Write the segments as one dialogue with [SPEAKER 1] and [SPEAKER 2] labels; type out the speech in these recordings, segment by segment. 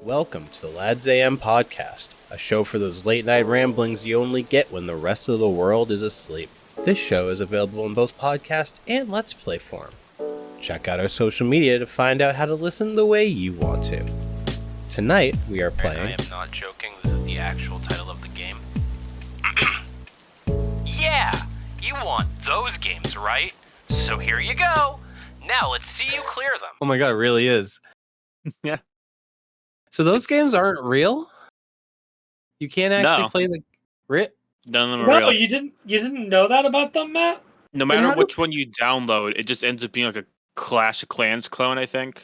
[SPEAKER 1] Welcome to the Lads AM podcast, a show for those late night ramblings you only get when the rest of the world is asleep. This show is available in both podcast and Let's Play form. Check out our social media to find out how to listen the way you want to. Tonight, we are playing...
[SPEAKER 2] I am not joking, this is the actual title of the game. Yeah! You want those games, right? So here you go! Now let's see you clear them.
[SPEAKER 1] Oh my god, it really is.
[SPEAKER 3] Yeah.
[SPEAKER 1] So those games aren't real? You can't actually play the...
[SPEAKER 3] None of them are
[SPEAKER 4] No,
[SPEAKER 3] real.
[SPEAKER 4] you didn't know that about them, Matt?
[SPEAKER 3] No matter which one you download, it just ends up being like a Clash of Clans clone, I think.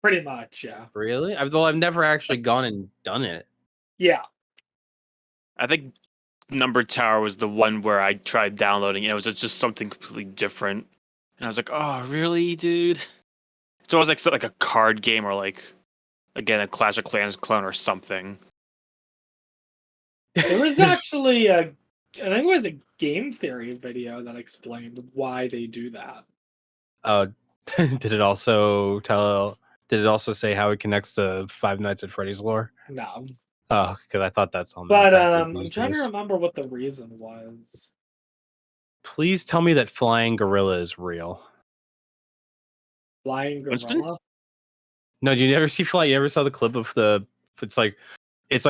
[SPEAKER 4] Pretty much, yeah.
[SPEAKER 1] Really? I've never actually gone and done it.
[SPEAKER 4] Yeah.
[SPEAKER 3] I think Number Tower was the one where I tried downloading it. It was just something completely different. And I was like, oh, really, dude? It's always like a card game or like, again, a Clash of Clans clone or something.
[SPEAKER 4] There was actually I think it was a game theory video that explained why they do that.
[SPEAKER 1] Did it also say how it connects to Five Nights at Freddy's lore?
[SPEAKER 4] No.
[SPEAKER 1] Oh, because I thought that's on.
[SPEAKER 4] But
[SPEAKER 1] that
[SPEAKER 4] I'm trying to remember what the reason was.
[SPEAKER 1] Please tell me that Flying Gorilla is real.
[SPEAKER 4] Flying
[SPEAKER 3] Winston?
[SPEAKER 4] Gorilla?
[SPEAKER 1] No, you never see Fly? You ever saw the clip of the? It's like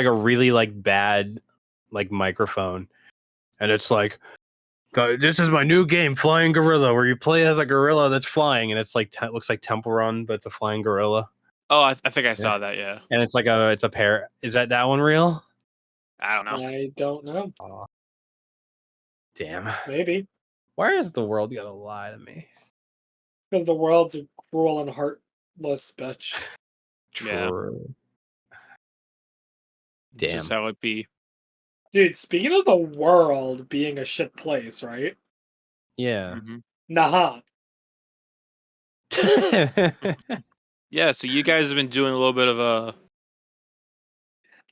[SPEAKER 1] a really like bad like microphone, and it's like, this is my new game, Flying Gorilla, where you play as a gorilla that's flying, and it's like it looks like Temple Run, but it's a flying gorilla.
[SPEAKER 3] Oh, I think I saw that, yeah.
[SPEAKER 1] And it's like it's a pair. Is that one real?
[SPEAKER 3] I don't know.
[SPEAKER 4] I don't know.
[SPEAKER 1] Oh, damn.
[SPEAKER 4] Maybe.
[SPEAKER 1] Why is the world gonna lie to me?
[SPEAKER 4] Because the world's a cruel and heartless bitch.
[SPEAKER 3] Yeah.
[SPEAKER 1] True.
[SPEAKER 3] This
[SPEAKER 1] Damn.
[SPEAKER 3] is how it be.
[SPEAKER 4] Dude, speaking of the world being a shit place, right?
[SPEAKER 1] Yeah.
[SPEAKER 3] Mhm.
[SPEAKER 4] Nahan.
[SPEAKER 3] Yeah, so you guys have been doing a little bit of a...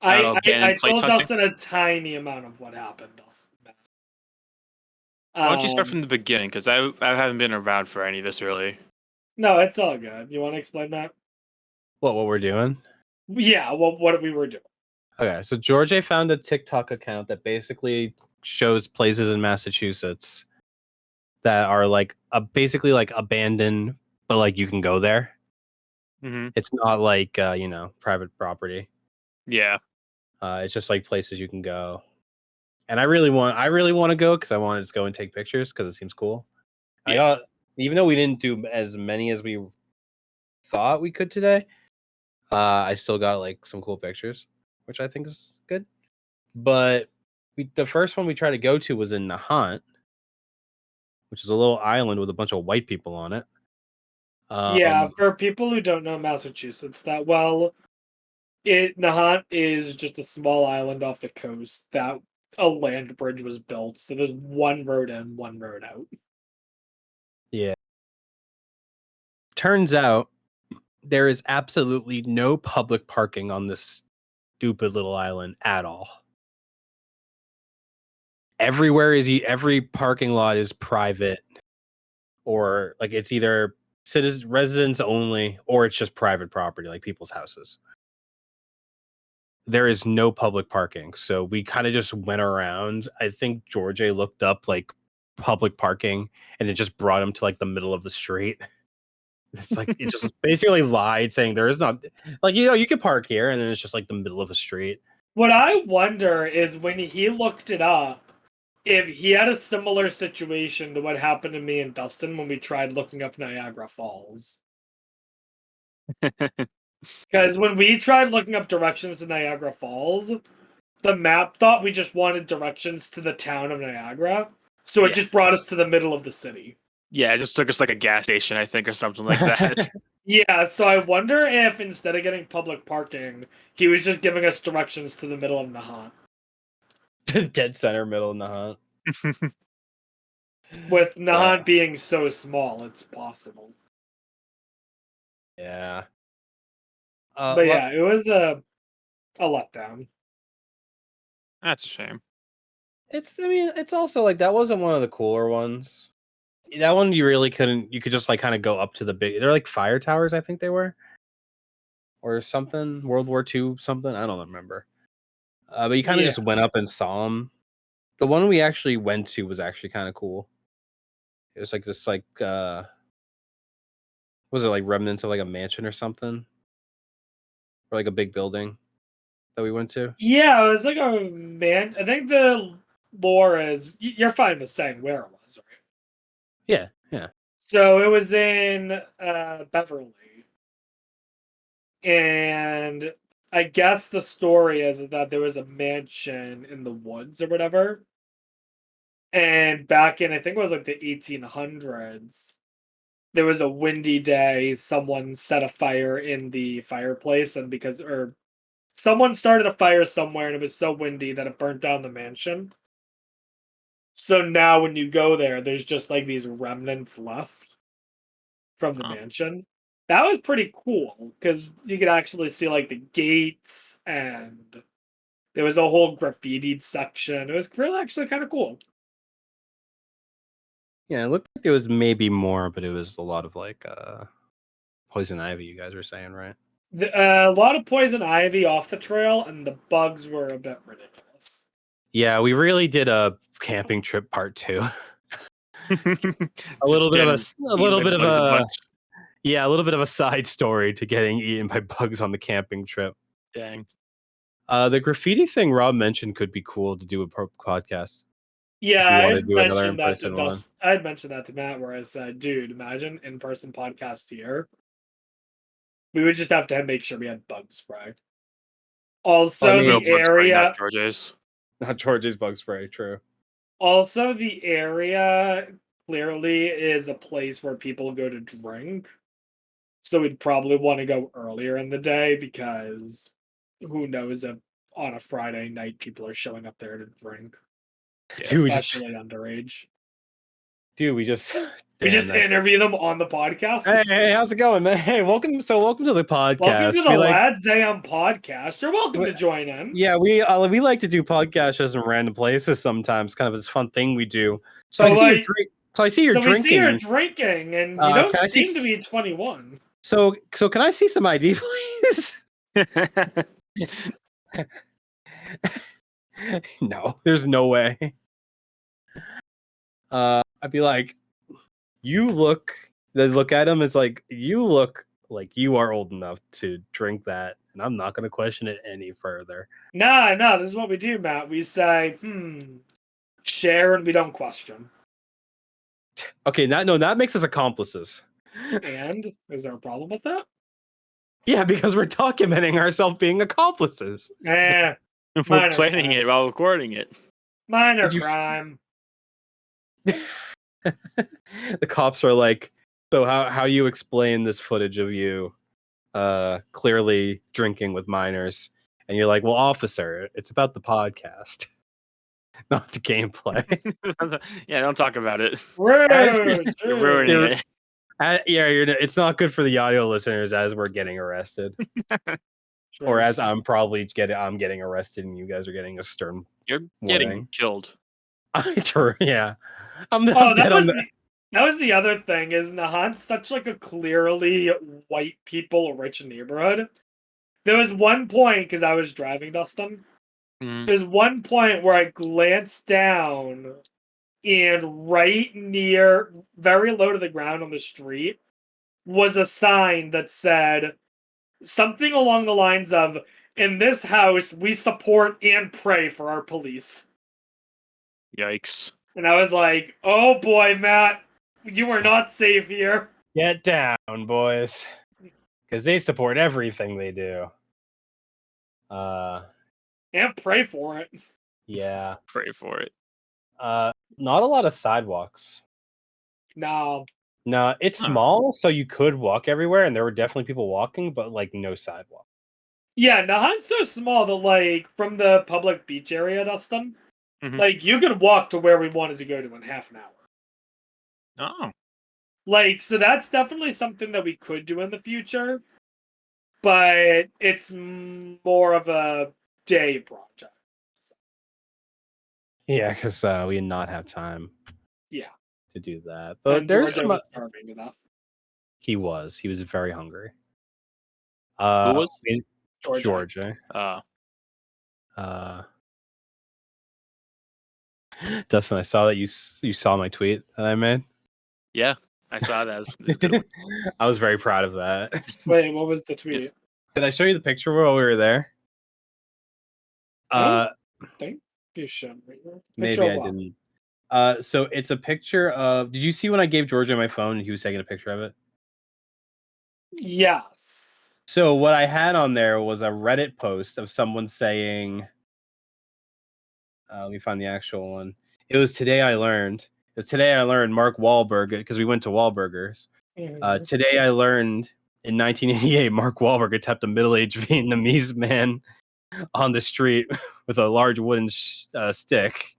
[SPEAKER 4] I
[SPEAKER 3] abandoned place
[SPEAKER 4] told
[SPEAKER 3] hunting?
[SPEAKER 4] Dustin a tiny amount of what happened, Dustin.
[SPEAKER 3] Why don't you start
[SPEAKER 4] Um,
[SPEAKER 3] from the beginning? Because I haven't been around for any of this, really.
[SPEAKER 4] No, it's all good. You want to explain that?
[SPEAKER 1] what we're doing?
[SPEAKER 4] Yeah, what we were doing.
[SPEAKER 1] Okay, so George found a TikTok account that basically shows places in Massachusetts that are like basically like abandoned, but like you can go there.
[SPEAKER 3] Mm-hmm.
[SPEAKER 1] It's not like private property.
[SPEAKER 3] Yeah.
[SPEAKER 1] It's just like places you can go. And I really want to go because I wanted to go and take pictures because it seems cool.
[SPEAKER 3] Yeah.
[SPEAKER 1] Even though we didn't do as many as we thought we could today, I still got like some cool pictures, which I think is good. But the first one we tried to go to was in Nahant, which is a little island with a bunch of white people on it.
[SPEAKER 4] Yeah, for people who don't know Massachusetts that well, Nahant is just a small island off the coast that a land bridge was built. So there's one road in, one road out.
[SPEAKER 1] Yeah. Turns out there is absolutely no public parking on this stupid little island at all. Every parking lot is private, or like it's either residents only, or it's just private property, like people's houses. There is no public parking, so we kind of just went around. I think George looked up like public parking, and it just brought him to like the middle of the street. It's like it just basically lied, saying there is not like you can park here, and then it's just like the middle of a street.
[SPEAKER 4] What I wonder is when he looked it up, if he had a similar situation to what happened to me and Dustin when we tried looking up Niagara Falls. Because when we tried looking up directions to Niagara Falls, the map thought we just wanted directions to the town of Niagara, so it just brought us to the middle of the city.
[SPEAKER 3] Yeah, it just took us like a gas station, I think, or something like that.
[SPEAKER 4] Yeah, so I wonder if instead of getting public parking, he was just giving us directions to the middle of Nahant.
[SPEAKER 1] Dead center middle of Nahant.
[SPEAKER 4] With Nahant being so small, it's possible.
[SPEAKER 1] Yeah.
[SPEAKER 4] But yeah, it was a letdown.
[SPEAKER 3] That's a shame.
[SPEAKER 1] It's also like that wasn't one of the cooler ones. That one you really couldn't. You could just like kind of go up to the big. They're like fire towers, I think they were. or something, World War II something. I don't remember. But you kind of just went up and saw them. The one we actually went to was actually kind of cool. It was like this, like, was it like remnants of like a mansion or something, or like a big building that we went to?
[SPEAKER 4] Yeah, it was like a man. I think the lore is you're fine with saying where it was, right?
[SPEAKER 1] Yeah.
[SPEAKER 4] So it was in Beverly, and I guess the story is that there was a mansion in the woods or whatever. And back in, I think it was like the 1800s, there was a windy day. Someone set a fire in the fireplace, and someone started a fire somewhere, and it was so windy that it burnt down the mansion. So now when you go there, there's just like these remnants left from the mansion. That was pretty cool because you could actually see like the gates, and there was a whole graffitied section. It was really actually kind of cool.
[SPEAKER 1] Yeah, it looked like it was maybe more, but it was a lot of like poison ivy. You guys were saying, right?
[SPEAKER 4] A lot of poison ivy off the trail, and the bugs were a bit ridiculous.
[SPEAKER 1] Yeah, we really did a camping trip part 2. a little bit of a side story to getting eaten by bugs on the camping trip.
[SPEAKER 3] Dang.
[SPEAKER 1] The graffiti thing Rob mentioned could be cool to do a podcast.
[SPEAKER 4] Yeah, I had mentioned that to Matt, where I said, dude, imagine in-person podcasts here. We would just have to make sure we had bug spray. Also, the area...
[SPEAKER 1] Not George's bug spray, true.
[SPEAKER 4] Also, the area clearly is a place where people go to drink. So we'd probably want to go earlier in the day because who knows if on a Friday night people are showing up there to drink.
[SPEAKER 1] Dude,
[SPEAKER 4] especially underage.
[SPEAKER 1] Dude, we just
[SPEAKER 4] interview them on the podcast.
[SPEAKER 1] Hey, how's it going, man? Hey, welcome to the podcast.
[SPEAKER 4] Welcome to the Lads Am podcast. You're welcome to join in.
[SPEAKER 1] Yeah, we like to do podcasts in random places sometimes. Kind of this fun thing we do. So I see you're drinking. We see you're
[SPEAKER 4] drinking, and you don't seem to be 21.
[SPEAKER 1] So can I see some ID, please? No, there's no way. I'd be like, they look at him as like, you look like you are old enough to drink that, and I'm not going to question it any further.
[SPEAKER 4] No, this is what we do, Matt. We say, share, and we don't question.
[SPEAKER 1] Okay, that makes us accomplices.
[SPEAKER 4] And is there a problem with that?
[SPEAKER 1] Yeah, because we're documenting ourselves being accomplices.
[SPEAKER 3] We're planning it while recording it.
[SPEAKER 4] Minor crime.
[SPEAKER 1] The cops are like, so how you explain this footage of you clearly drinking with minors? And you're like, well, officer, it's about the podcast, not the gameplay.
[SPEAKER 3] Yeah, don't talk about it.
[SPEAKER 4] You're
[SPEAKER 3] ruining it.
[SPEAKER 1] It's not good for the audio listeners as we're getting arrested. Or as I'm getting arrested and you guys are getting a stern
[SPEAKER 3] You're
[SPEAKER 1] warning.
[SPEAKER 3] Getting killed.
[SPEAKER 1] True, yeah.
[SPEAKER 4] That was the other thing, is Nahant's such like a clearly white people rich neighborhood. There was one point, because I was driving, Dustin, there's one point where I glanced down, and right near, very low to the ground on the street, was a sign that said something along the lines of, in this house, we support and pray for our police.
[SPEAKER 3] Yikes.
[SPEAKER 4] And I was like, oh boy, Matt, you are not safe here.
[SPEAKER 1] Get down, boys. Because they support everything they do.
[SPEAKER 4] And pray for it.
[SPEAKER 1] Yeah.
[SPEAKER 3] Pray for it.
[SPEAKER 1] Not a lot of sidewalks.
[SPEAKER 4] No,
[SPEAKER 1] it's small, so you could walk everywhere, and there were definitely people walking, but like no sidewalk.
[SPEAKER 4] Yeah, Nahant's so small that like from the public beach area, Dustin, like you could walk to where we wanted to go to in half an hour.
[SPEAKER 3] Oh.
[SPEAKER 4] Like, so that's definitely something that we could do in the future, but it's more of a day project. So.
[SPEAKER 1] Yeah, because we did not have time.
[SPEAKER 4] Yeah.
[SPEAKER 1] To do that, but
[SPEAKER 4] there's was starving enough.
[SPEAKER 1] He was very hungry.
[SPEAKER 3] Who was?
[SPEAKER 4] Georgia.
[SPEAKER 1] Dustin, I saw that you saw my tweet that I made.
[SPEAKER 3] Yeah, I saw that. It was a good one.
[SPEAKER 1] I was very proud of that.
[SPEAKER 4] Wait, what was the tweet?
[SPEAKER 1] Did I show you the picture while we were there?
[SPEAKER 4] I think you showed me.
[SPEAKER 1] Maybe I didn't. So it's a picture of. Did you see when I gave Georgia my phone and he was taking a picture of it?
[SPEAKER 4] Yes.
[SPEAKER 1] So what I had on there was a Reddit post of someone saying. Let me find the actual one. It was today I learned. Mark Wahlberg because we went to Wahlburgers.
[SPEAKER 4] Mhm.
[SPEAKER 1] Today I learned in 1988 Mark Wahlberg attacked a middle-aged Vietnamese man on the street with a large wooden stick,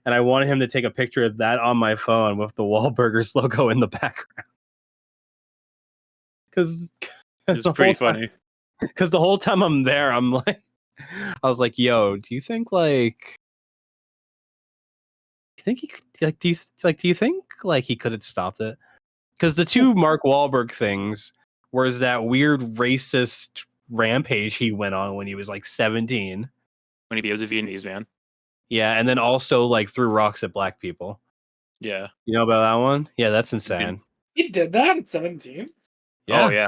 [SPEAKER 1] and I wanted him to take a picture of that on my phone with the Wahlburgers logo in the background. Because
[SPEAKER 3] It's pretty funny.
[SPEAKER 1] Because the whole time I'm there, I was like, "Yo, do you think he could, do you think he could have stopped it?" Because the two Mark Wahlberg things was that weird racist rampage he went on when he was 17.
[SPEAKER 3] When he beat the Vietnamese man.
[SPEAKER 1] Yeah, and then also threw rocks at black people.
[SPEAKER 3] Yeah.
[SPEAKER 1] You know about that one? Yeah, that's insane.
[SPEAKER 4] He did that at 17?
[SPEAKER 1] Yeah.
[SPEAKER 3] Oh yeah.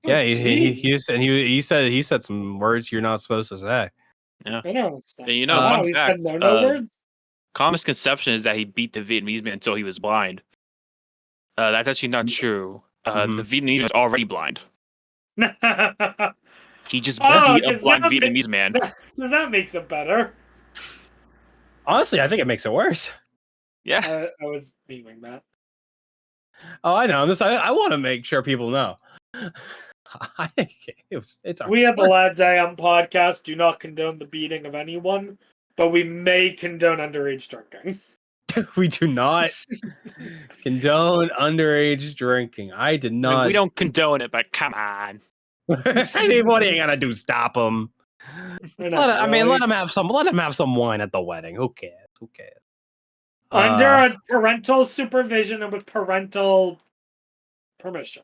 [SPEAKER 1] Yeah, he said some words you're not supposed to say.
[SPEAKER 3] Yeah.
[SPEAKER 4] I don't understand.
[SPEAKER 3] And
[SPEAKER 4] Wow,
[SPEAKER 3] fun
[SPEAKER 4] he
[SPEAKER 3] fact,
[SPEAKER 4] said no words?
[SPEAKER 3] common misconception is that he beat the Vietnamese man until he was blind. That's actually not true. The Vietnamese was already blind. He just beat a blind Vietnamese man.
[SPEAKER 4] Does that makes it better?
[SPEAKER 1] Honestly, I think it makes it worse.
[SPEAKER 3] Yeah.
[SPEAKER 4] I was memeing that.
[SPEAKER 1] Oh, I know. I want to make sure people know. I think it's
[SPEAKER 4] we at the Lads AM podcast do not condone the beating of anyone, but we may condone underage drinking.
[SPEAKER 1] We do not condone underage drinking. I did not.
[SPEAKER 3] I mean, we don't condone it, but come on.
[SPEAKER 1] I mean, what are you gonna do? Stop them? Let them have some. Let them have some wine at the wedding. Who cares?
[SPEAKER 4] Under a parental supervision and with parental permission.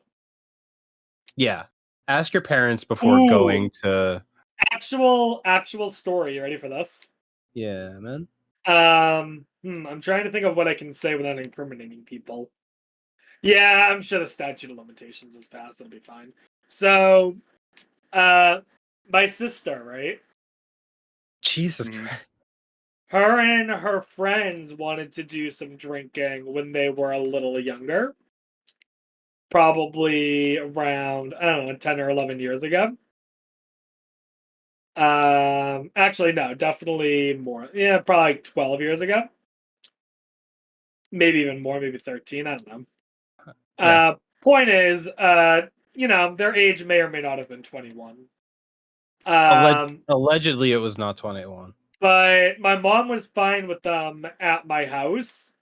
[SPEAKER 1] Yeah. Ask your parents before going to
[SPEAKER 4] actual story. You ready for this?
[SPEAKER 1] Yeah, man.
[SPEAKER 4] I'm trying to think of what I can say without incriminating people. Yeah, I'm sure the statute of limitations is passed. It'll be fine. So, my sister, right?
[SPEAKER 1] Jesus.
[SPEAKER 4] Her and her friends wanted to do some drinking when they were a little younger. Probably around, 10 or 11 years ago. Actually, no, definitely more. Yeah, probably 12 years ago. Maybe even more, maybe 13. I don't know. Yeah. Point is, their age may or may not have been 21.
[SPEAKER 1] Allegedly, it was not 21.
[SPEAKER 4] But my mom was fine with them at my house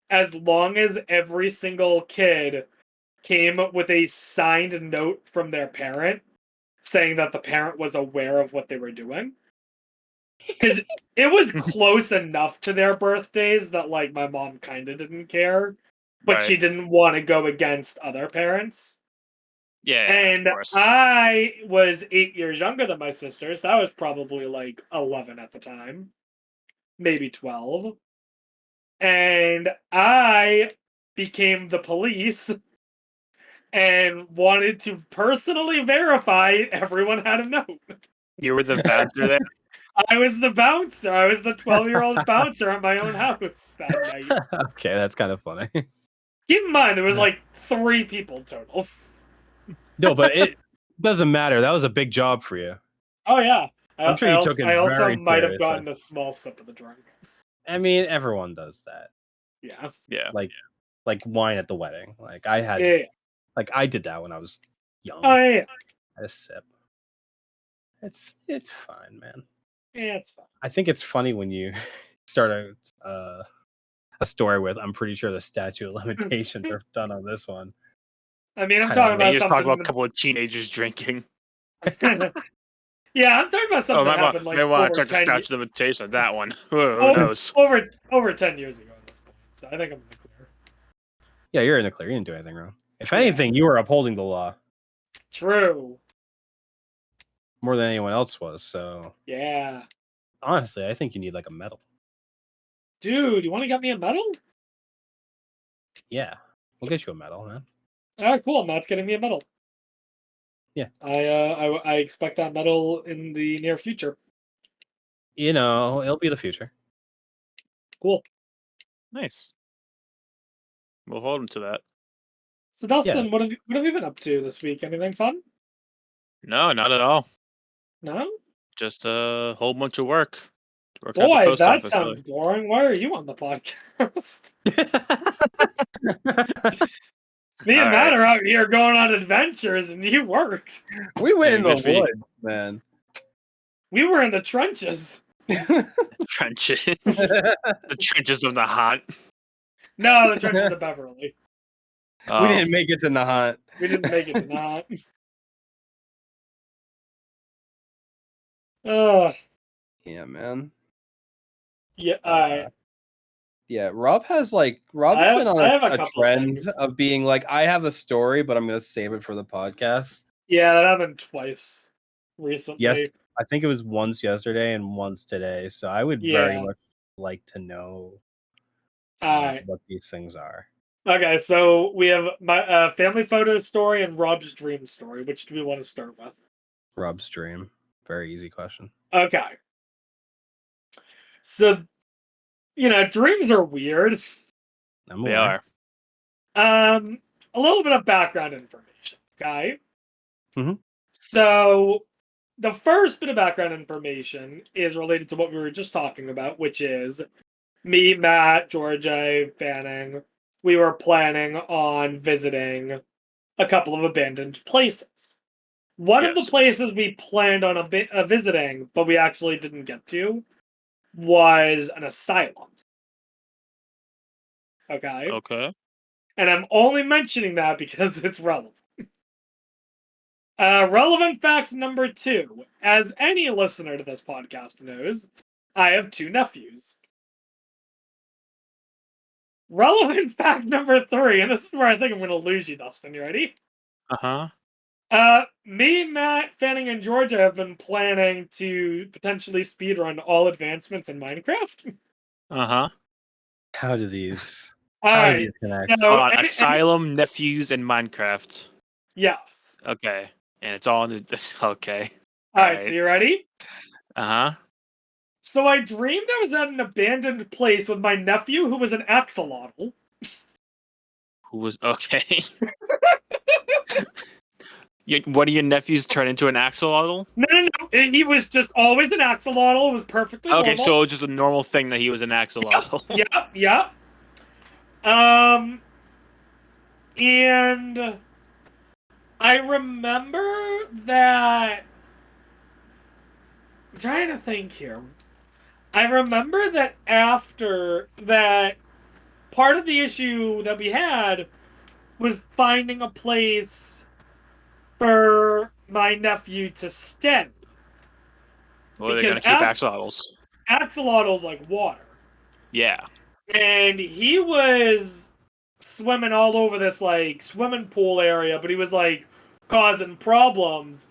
[SPEAKER 4] as long as every single kid came with a signed note from their parent saying that the parent was aware of what they were doing. Because it was close enough to their birthdays that, my mom kind of didn't care. But she didn't want to go against other parents.
[SPEAKER 3] Yeah,
[SPEAKER 4] and I was 8 years younger than my sister, so I was probably 11 at the time. Maybe 12. And I became the police and wanted to personally verify everyone had a note.
[SPEAKER 3] You were the bouncer there?
[SPEAKER 4] I was the bouncer. I was the 12-year-old bouncer at my own house that night.
[SPEAKER 1] Okay, that's kind of funny.
[SPEAKER 4] Keep in mind, there was 3 people total.
[SPEAKER 1] No, but it doesn't matter. That was a big job for you.
[SPEAKER 4] Oh, yeah.
[SPEAKER 1] I'm sure you took it
[SPEAKER 4] I also
[SPEAKER 1] very
[SPEAKER 4] might have
[SPEAKER 1] seriously.
[SPEAKER 4] gotten a small sip of the drink.
[SPEAKER 1] I mean, everyone does that.
[SPEAKER 4] Yeah.
[SPEAKER 3] Yeah.
[SPEAKER 1] Like wine at the wedding. I had...
[SPEAKER 4] Yeah.
[SPEAKER 1] I did that when I was young.
[SPEAKER 4] Oh, yeah.
[SPEAKER 1] I had a sip. It's fine, man.
[SPEAKER 4] Yeah, it's fine.
[SPEAKER 1] I think it's funny when you start a story with, I'm pretty sure the statute of limitations are done on this one.
[SPEAKER 4] I mean, I'm talking about
[SPEAKER 3] you just
[SPEAKER 4] something...
[SPEAKER 3] talk about a couple of teenagers drinking.
[SPEAKER 4] Yeah, I'm talking about something that happened
[SPEAKER 3] I want to check the statute of limitations on that one. Who knows?
[SPEAKER 4] Over 10 years ago at this point. So I think I'm in the clear.
[SPEAKER 1] Yeah, you're in the clear. You didn't do anything wrong. If anything, you were upholding the law.
[SPEAKER 4] True.
[SPEAKER 1] more than anyone else was. So
[SPEAKER 4] Yeah.
[SPEAKER 1] honestly, I think you need like a medal.
[SPEAKER 4] Dude, you want to get me a medal?
[SPEAKER 1] Yeah, we'll get you a medal, man.
[SPEAKER 4] All right, cool. Matt's getting me a medal.
[SPEAKER 1] Yeah.
[SPEAKER 4] I expect that medal in the near future.
[SPEAKER 1] You know, it'll be the future.
[SPEAKER 4] Cool.
[SPEAKER 3] Nice. We'll hold him to that.
[SPEAKER 4] So Dustin, what have you been up to this week? Anything fun?
[SPEAKER 3] No, not at all.
[SPEAKER 4] No?
[SPEAKER 3] Just a whole bunch of work. Working at the
[SPEAKER 4] Boy,
[SPEAKER 3] post
[SPEAKER 4] that
[SPEAKER 3] office,
[SPEAKER 4] sounds boring. Why are you on the podcast? Me and Matt are out here going on adventures, and you worked.
[SPEAKER 1] We went in
[SPEAKER 3] good
[SPEAKER 1] the
[SPEAKER 3] for you.
[SPEAKER 1] woods, man.
[SPEAKER 4] We were in the trenches.
[SPEAKER 3] Trenches. The trenches of the hunt.
[SPEAKER 4] No, the trenches of Beverly.
[SPEAKER 1] We didn't make it to Nahant.
[SPEAKER 4] We didn't make it to that.
[SPEAKER 1] Yeah, man.
[SPEAKER 4] Yeah,
[SPEAKER 1] Yeah, Rob's been on a trend of being like, I have a story, but I'm gonna save it for the podcast.
[SPEAKER 4] Yeah, that happened twice recently.
[SPEAKER 1] Yes, I think it was once yesterday and once today. So I would very much like to know what these things are.
[SPEAKER 4] Okay, so we have my family photo story and Rob's dream story. Which do we want to start with?
[SPEAKER 1] Rob's dream. Very easy question.
[SPEAKER 4] Okay. So, dreams are weird.
[SPEAKER 3] They are.
[SPEAKER 4] A little bit of background information, okay?
[SPEAKER 1] Mm-hmm.
[SPEAKER 4] So, the first bit of background information is related to what we were just talking about, which is me, Matt, Georgia, Fanning. We were planning on visiting a couple of abandoned places. One of the places we planned on visiting, but we actually didn't get to, was an asylum. Okay?
[SPEAKER 3] Okay.
[SPEAKER 4] And I'm only mentioning that because it's relevant. Relevant fact number 2. As any listener to this podcast knows, I have 2 nephews. Relevant fact number 3, and this is where I think I'm going to lose you, Dustin. You ready?
[SPEAKER 3] Uh-huh.
[SPEAKER 4] Me, Matt, Fanning, and Georgia have been planning to potentially speedrun all advancements in Minecraft.
[SPEAKER 3] Uh-huh.
[SPEAKER 1] How do these
[SPEAKER 3] connect?
[SPEAKER 4] So,
[SPEAKER 3] Asylum, nephews, and Minecraft.
[SPEAKER 4] Yes.
[SPEAKER 3] Okay. And it's all in this. Okay.
[SPEAKER 4] Alright, so you ready?
[SPEAKER 3] Uh-huh.
[SPEAKER 4] So I dreamed I was at an abandoned place with my nephew who was an axolotl.
[SPEAKER 3] Who was okay? One of your nephews turned into an axolotl?
[SPEAKER 4] No. He was just always an axolotl. It was perfectly normal.
[SPEAKER 3] Okay, so it was just a normal thing that he was an axolotl.
[SPEAKER 4] Yep. And I remember that. I'm trying to think here. I remember that after that, part of the issue that we had was finding a place for my nephew to stay.
[SPEAKER 3] Well, they're gonna keep axolotls.
[SPEAKER 4] Axolotls like water.
[SPEAKER 3] Yeah.
[SPEAKER 4] And he was swimming all over this like swimming pool area, but he was like causing problems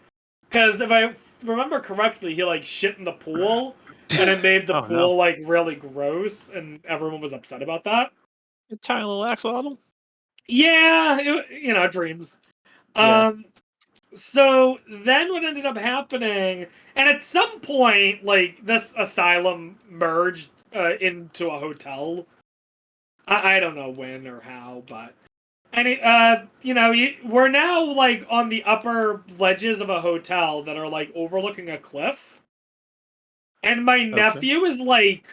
[SPEAKER 4] because if I remember correctly, he like shit in the pool and it made the pool like really gross, and everyone was upset about that.
[SPEAKER 3] A tiny little axolotl.
[SPEAKER 4] Yeah, dreams.
[SPEAKER 3] Yeah.
[SPEAKER 4] So then what ended up happening, and at some point, like this asylum merged into a hotel. I don't know when or how, but we're now like on the upper ledges of a hotel that are like overlooking a cliff, and my nephew is like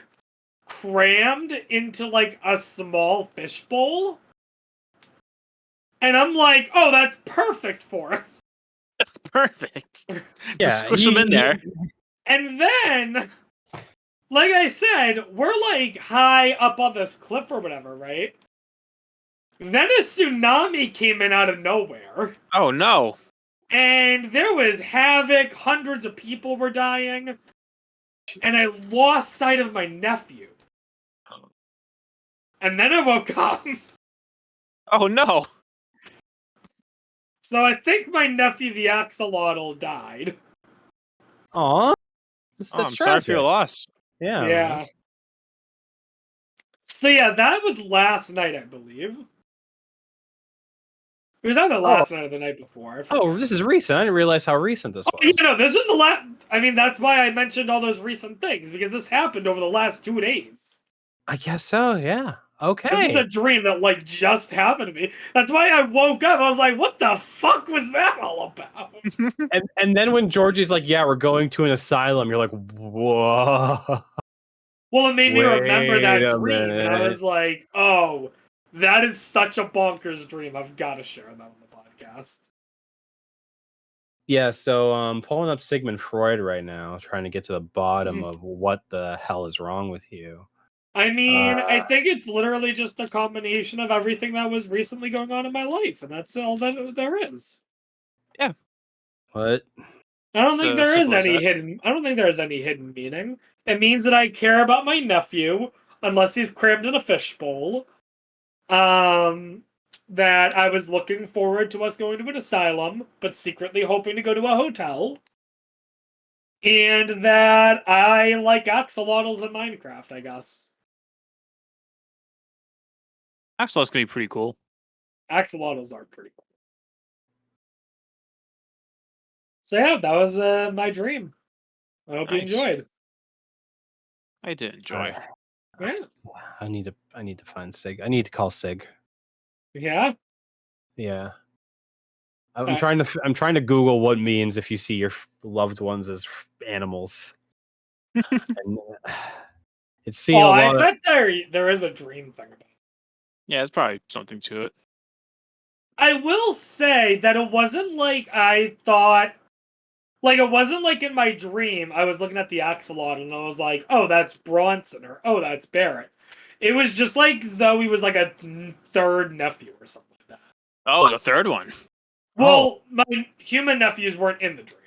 [SPEAKER 4] crammed into like a small fishbowl, and I'm like, oh, that's perfect for him.
[SPEAKER 3] Perfect.
[SPEAKER 1] Yeah,
[SPEAKER 3] just squish them in there.
[SPEAKER 4] And then, like I said, we're like high up on this cliff or whatever, right? Then a tsunami came in out of nowhere.
[SPEAKER 3] Oh no.
[SPEAKER 4] And there was havoc, hundreds of people were dying. And I lost sight of my nephew. And then I woke up.
[SPEAKER 3] Oh no.
[SPEAKER 4] So I think my nephew, the axolotl, died.
[SPEAKER 1] Aw.
[SPEAKER 3] I'm sorry for your loss.
[SPEAKER 1] Yeah.
[SPEAKER 4] Yeah. So yeah, that was last night, I believe. It was either last night or the night before.
[SPEAKER 1] Oh, this is recent. I didn't realize how recent this was.
[SPEAKER 4] You know, this is the last. I mean, that's why I mentioned all those recent things, because this happened over the last 2 days.
[SPEAKER 1] I guess so. Yeah. Okay.
[SPEAKER 4] This is a dream that like just happened to me. That's why I woke up. I was like, "What the fuck was that all about?"
[SPEAKER 1] and then when Georgie's like, "Yeah, we're going to an asylum," you're like, "Whoa."
[SPEAKER 4] Well, it made me remember
[SPEAKER 1] Wait
[SPEAKER 4] that
[SPEAKER 1] a
[SPEAKER 4] dream, and I
[SPEAKER 1] minute.
[SPEAKER 4] was like, "Oh, that is such a bonkers dream. I've got to share that on the podcast."
[SPEAKER 1] Yeah. So, pulling up Sigmund Freud right now, trying to get to the bottom of what the hell is wrong with you.
[SPEAKER 4] I mean, I think it's literally just a combination of everything that was recently going on in my life, and that's all that there is.
[SPEAKER 1] What?
[SPEAKER 4] I don't think there is
[SPEAKER 3] simple as
[SPEAKER 4] any
[SPEAKER 3] that.
[SPEAKER 4] hidden. I don't think there's any hidden meaning. It means that I care about my nephew, unless he's crammed in a fishbowl. That I was looking forward to us going to an asylum, but secretly hoping to go to a hotel. And that I like axolotls in Minecraft, I guess.
[SPEAKER 3] Axolotls can be pretty cool.
[SPEAKER 4] Axolotls are pretty cool. So yeah, that was my dream. I hope you
[SPEAKER 3] Nice.
[SPEAKER 4] enjoyed.
[SPEAKER 3] I did enjoy.
[SPEAKER 4] Yeah.
[SPEAKER 1] I need to find Sig. I need to call Sig.
[SPEAKER 4] Yeah.
[SPEAKER 1] Yeah. I'm trying to Google what means if you see your loved ones as animals. And, it's seeing a lot
[SPEAKER 4] I bet there is a dream thing about it.
[SPEAKER 3] Yeah, there's probably something to it.
[SPEAKER 4] I will say that it wasn't like I thought. Like, it wasn't like in my dream, I was looking at the axolotl and I was like, oh, that's Bronson, or oh, that's Barrett. It was just like as though he was like a third nephew or something like that.
[SPEAKER 3] Oh, the third one.
[SPEAKER 4] Well, my human nephews weren't in the dream.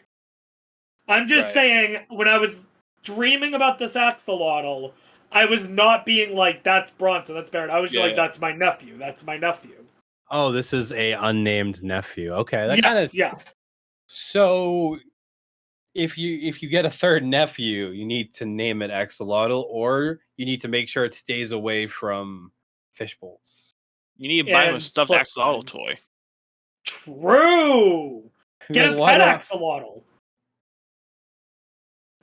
[SPEAKER 4] I'm just saying, when I was dreaming about this axolotl, I was not being like, that's Bronson, that's Barrett. I was just like, that's my nephew, that's my nephew.
[SPEAKER 1] Oh, this is a unnamed nephew. Okay, that kind of
[SPEAKER 4] yeah.
[SPEAKER 1] So if you get a third nephew, you need to name it axolotl, or you need to make sure it stays away from fish bowls.
[SPEAKER 3] You need to buy him a
[SPEAKER 4] And
[SPEAKER 3] stuffed
[SPEAKER 4] flip
[SPEAKER 3] axolotl
[SPEAKER 4] side.
[SPEAKER 3] toy.
[SPEAKER 4] True. Get
[SPEAKER 1] Like,
[SPEAKER 4] a
[SPEAKER 1] why
[SPEAKER 4] pet
[SPEAKER 1] do I-
[SPEAKER 4] axolotl.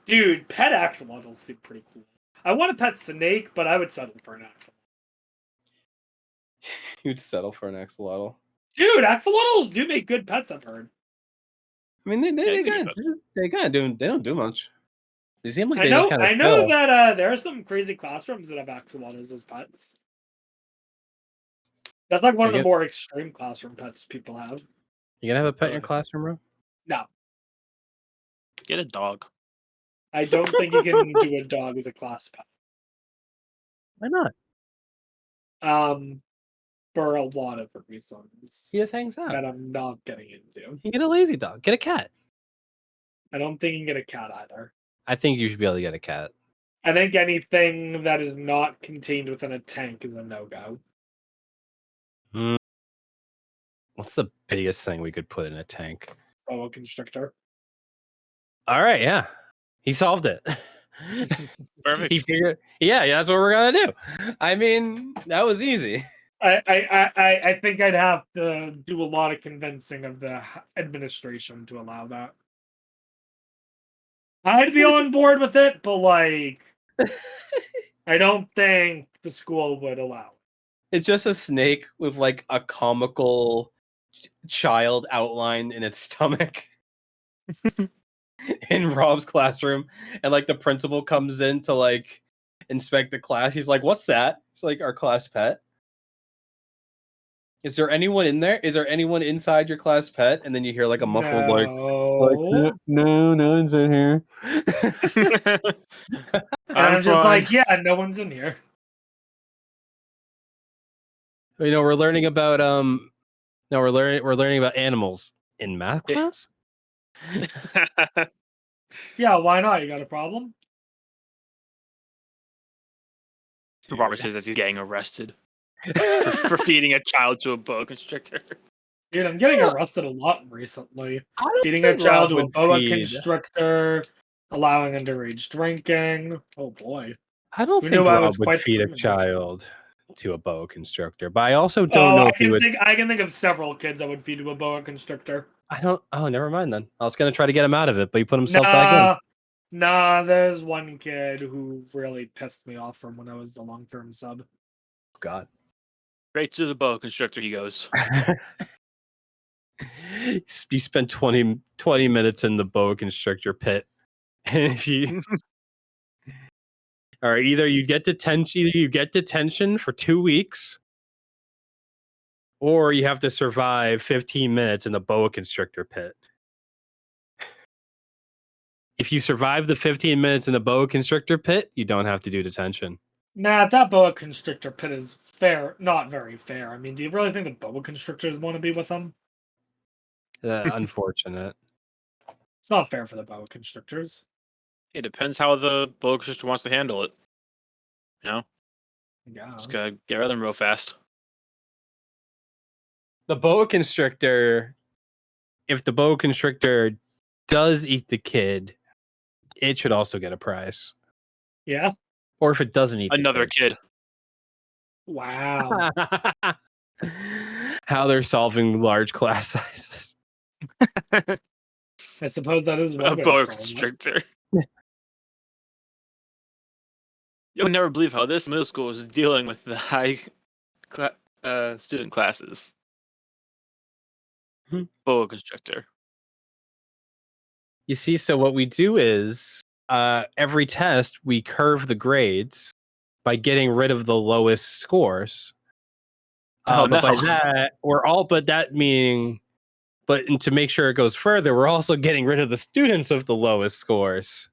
[SPEAKER 4] Dude, pet axolotls seem pretty cool. I want a pet snake, but I would settle for an axolotl.
[SPEAKER 1] You'd settle for an axolotl.
[SPEAKER 4] Dude, axolotls do make good pets, I've heard.
[SPEAKER 1] I mean, they don't do much. They seem like they just kind of.
[SPEAKER 4] I know that there are some crazy classrooms that have axolotls as pets. That's like one of the more extreme classroom pets people have.
[SPEAKER 1] You gonna have a pet in your classroom, bro?
[SPEAKER 4] No.
[SPEAKER 3] Get a dog.
[SPEAKER 4] I don't think you can do a dog as a class pet.
[SPEAKER 1] Why not?
[SPEAKER 4] For a lot of reasons.
[SPEAKER 1] He just hangs out.
[SPEAKER 4] That I'm not getting into.
[SPEAKER 1] You get a lazy dog. Get a cat.
[SPEAKER 4] I don't think you can get a cat either.
[SPEAKER 1] I think you should be able to get a cat.
[SPEAKER 4] I think anything that is not contained within a tank is a no-go.
[SPEAKER 1] What's the biggest thing we could put in a tank?
[SPEAKER 4] Boa constrictor.
[SPEAKER 1] All right, yeah. He solved it.
[SPEAKER 3] Perfect.
[SPEAKER 1] He figured, yeah, that's what we're gonna do. I mean, that was easy.
[SPEAKER 4] I think I'd have to do a lot of convincing of the administration to allow that. I'd be on board with it, but like, I don't think the school would allow it.
[SPEAKER 1] It's just a snake with like a comical child outline in its stomach in Rob's classroom, and like the principal comes in to like inspect the class. He's like, "What's that?" It's like our class pet. Is there anyone in there? Is there anyone inside your class pet? And then you hear like a muffled like no one's in here.
[SPEAKER 4] I'm just like, yeah, no one's in here.
[SPEAKER 1] You know, we're learning about we're learning about animals in math class.
[SPEAKER 4] Yeah, why not? You got a problem?
[SPEAKER 3] Robert says that he's getting arrested for feeding a child to a boa constrictor.
[SPEAKER 4] Dude, I'm getting arrested a lot recently. Feeding a child to a boa constrictor, allowing underage drinking. Oh boy.
[SPEAKER 1] I don't
[SPEAKER 4] Who
[SPEAKER 1] think
[SPEAKER 4] knew I
[SPEAKER 1] Rob
[SPEAKER 4] was
[SPEAKER 1] would
[SPEAKER 4] quite
[SPEAKER 1] feed a
[SPEAKER 4] criminal?
[SPEAKER 1] child to a boa constrictor, but I also don't know if he would.
[SPEAKER 4] I can think of several kids I would feed to a boa constrictor.
[SPEAKER 1] I don't. Oh, never mind then. I was gonna try to get him out of it, but he put himself back in.
[SPEAKER 4] Nah, there's one kid who really pissed me off from when I was the long-term sub.
[SPEAKER 1] God.
[SPEAKER 3] Right to the boa constrictor he goes.
[SPEAKER 1] You spent 20 minutes in the boa constrictor pit, and if you, or either you get detention for 2 weeks, or you have to survive 15 minutes in the boa constrictor pit. If you survive the 15 minutes in the boa constrictor pit, you don't have to do detention.
[SPEAKER 4] Nah, that boa constrictor pit is fair, not very fair. I mean, do you really think the boa constrictors want to be with them?
[SPEAKER 1] Unfortunate.
[SPEAKER 4] It's not fair for the boa constrictors.
[SPEAKER 3] It depends how the boa constrictor wants to handle it. You know?
[SPEAKER 4] Yeah.
[SPEAKER 3] Just gotta get rid of them real fast.
[SPEAKER 1] The boa constrictor, if the boa constrictor does eat the kid, it should also get a prize.
[SPEAKER 4] Yeah.
[SPEAKER 1] Or if it doesn't eat
[SPEAKER 3] Another kid.
[SPEAKER 4] Wow.
[SPEAKER 1] How they're solving large class sizes.
[SPEAKER 4] I suppose that is one
[SPEAKER 3] A
[SPEAKER 4] way
[SPEAKER 3] boa
[SPEAKER 4] to solve it.
[SPEAKER 3] constrictor. You'll never believe how this middle school is dealing with the high student classes. Boa constrictor.
[SPEAKER 1] You see, so what we do is every test we curve the grades by getting rid of the lowest scores.
[SPEAKER 3] Oh,
[SPEAKER 1] but by
[SPEAKER 3] no.
[SPEAKER 1] that, but to make sure it goes further, we're also getting rid of the students with the lowest scores,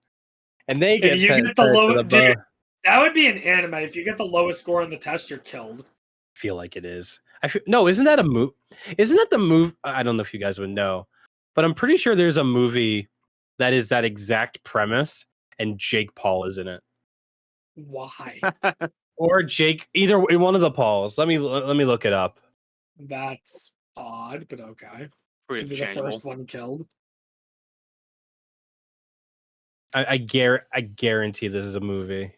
[SPEAKER 1] and they get
[SPEAKER 4] If you
[SPEAKER 1] fed
[SPEAKER 4] get the
[SPEAKER 1] to
[SPEAKER 4] low,
[SPEAKER 1] boa.
[SPEAKER 4] that would be an anime. If you get the lowest score on the test, you're killed.
[SPEAKER 1] I feel like it is. No, isn't that a move? Isn't that the move? I don't know if you guys would know, but I'm pretty sure there's a movie that is that exact premise, and Jake Paul is in it.
[SPEAKER 4] Why?
[SPEAKER 1] Or Jake, either one of the Pauls. Let me look it up.
[SPEAKER 4] That's odd, but okay.
[SPEAKER 3] Pretty
[SPEAKER 4] Is it the
[SPEAKER 3] interchangeable.
[SPEAKER 4] first one killed?
[SPEAKER 1] I guarantee this is a movie.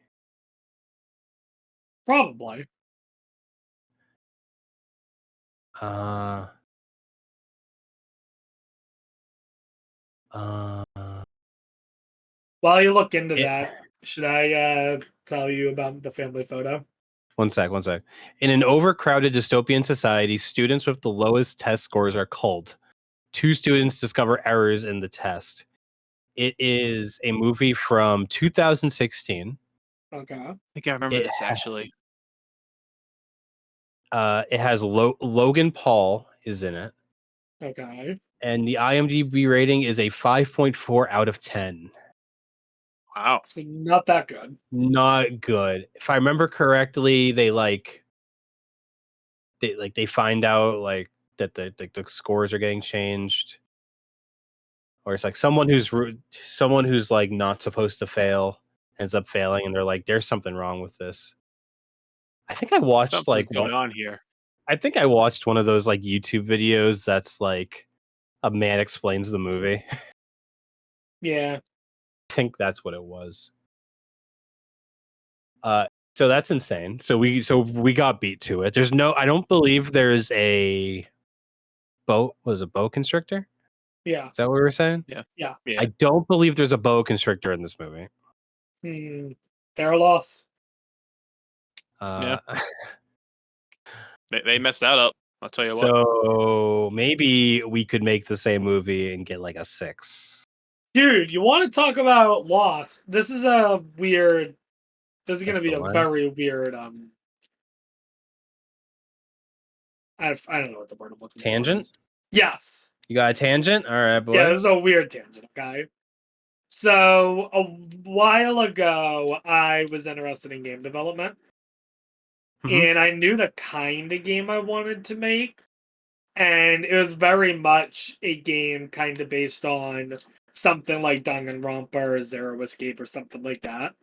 [SPEAKER 4] Probably. While you look into that, should I tell you about the family photo?
[SPEAKER 1] One sec. In an overcrowded dystopian society, students with the lowest test scores are culled. 2 students discover errors in the test. It is a movie from 2016.
[SPEAKER 4] Okay.
[SPEAKER 3] I think I remember this actually.
[SPEAKER 1] It has Logan Paul is in it.
[SPEAKER 4] Okay.
[SPEAKER 1] And the IMDb rating is a 5.4 out of 10.
[SPEAKER 3] Wow.
[SPEAKER 4] So not that good.
[SPEAKER 1] Not good. If I remember correctly, they find out like that the scores are getting changed, or it's like someone who's like not supposed to fail ends up failing, and they're like, "There's something wrong with this." I think I watched
[SPEAKER 3] Something's going on here.
[SPEAKER 1] I think I watched one of those like YouTube videos that's like a man explains the movie.
[SPEAKER 4] Yeah.
[SPEAKER 1] I think that's what it was. So that's insane. So we got beat to it. I don't believe there's a boa constrictor?
[SPEAKER 4] Yeah.
[SPEAKER 1] Is that what we were saying?
[SPEAKER 4] Yeah.
[SPEAKER 1] I don't believe there's a boa constrictor in this movie.
[SPEAKER 4] Fair loss.
[SPEAKER 3] Yeah. They messed that up. I'll tell you what.
[SPEAKER 1] So maybe we could make the same movie and get like a 6.
[SPEAKER 4] Dude, you want to talk about loss? This is going to be a very weird I don't know what the word I'm looking for.
[SPEAKER 1] Tangent?
[SPEAKER 4] Yes.
[SPEAKER 1] You got a tangent? All right, boys.
[SPEAKER 4] Yeah, this is a weird tangent, okay? So a while ago, I was interested in game development. And I knew the kind of game I wanted to make. And it was very much a game kind of based on something like Danganronpa or Zero Escape or something like that.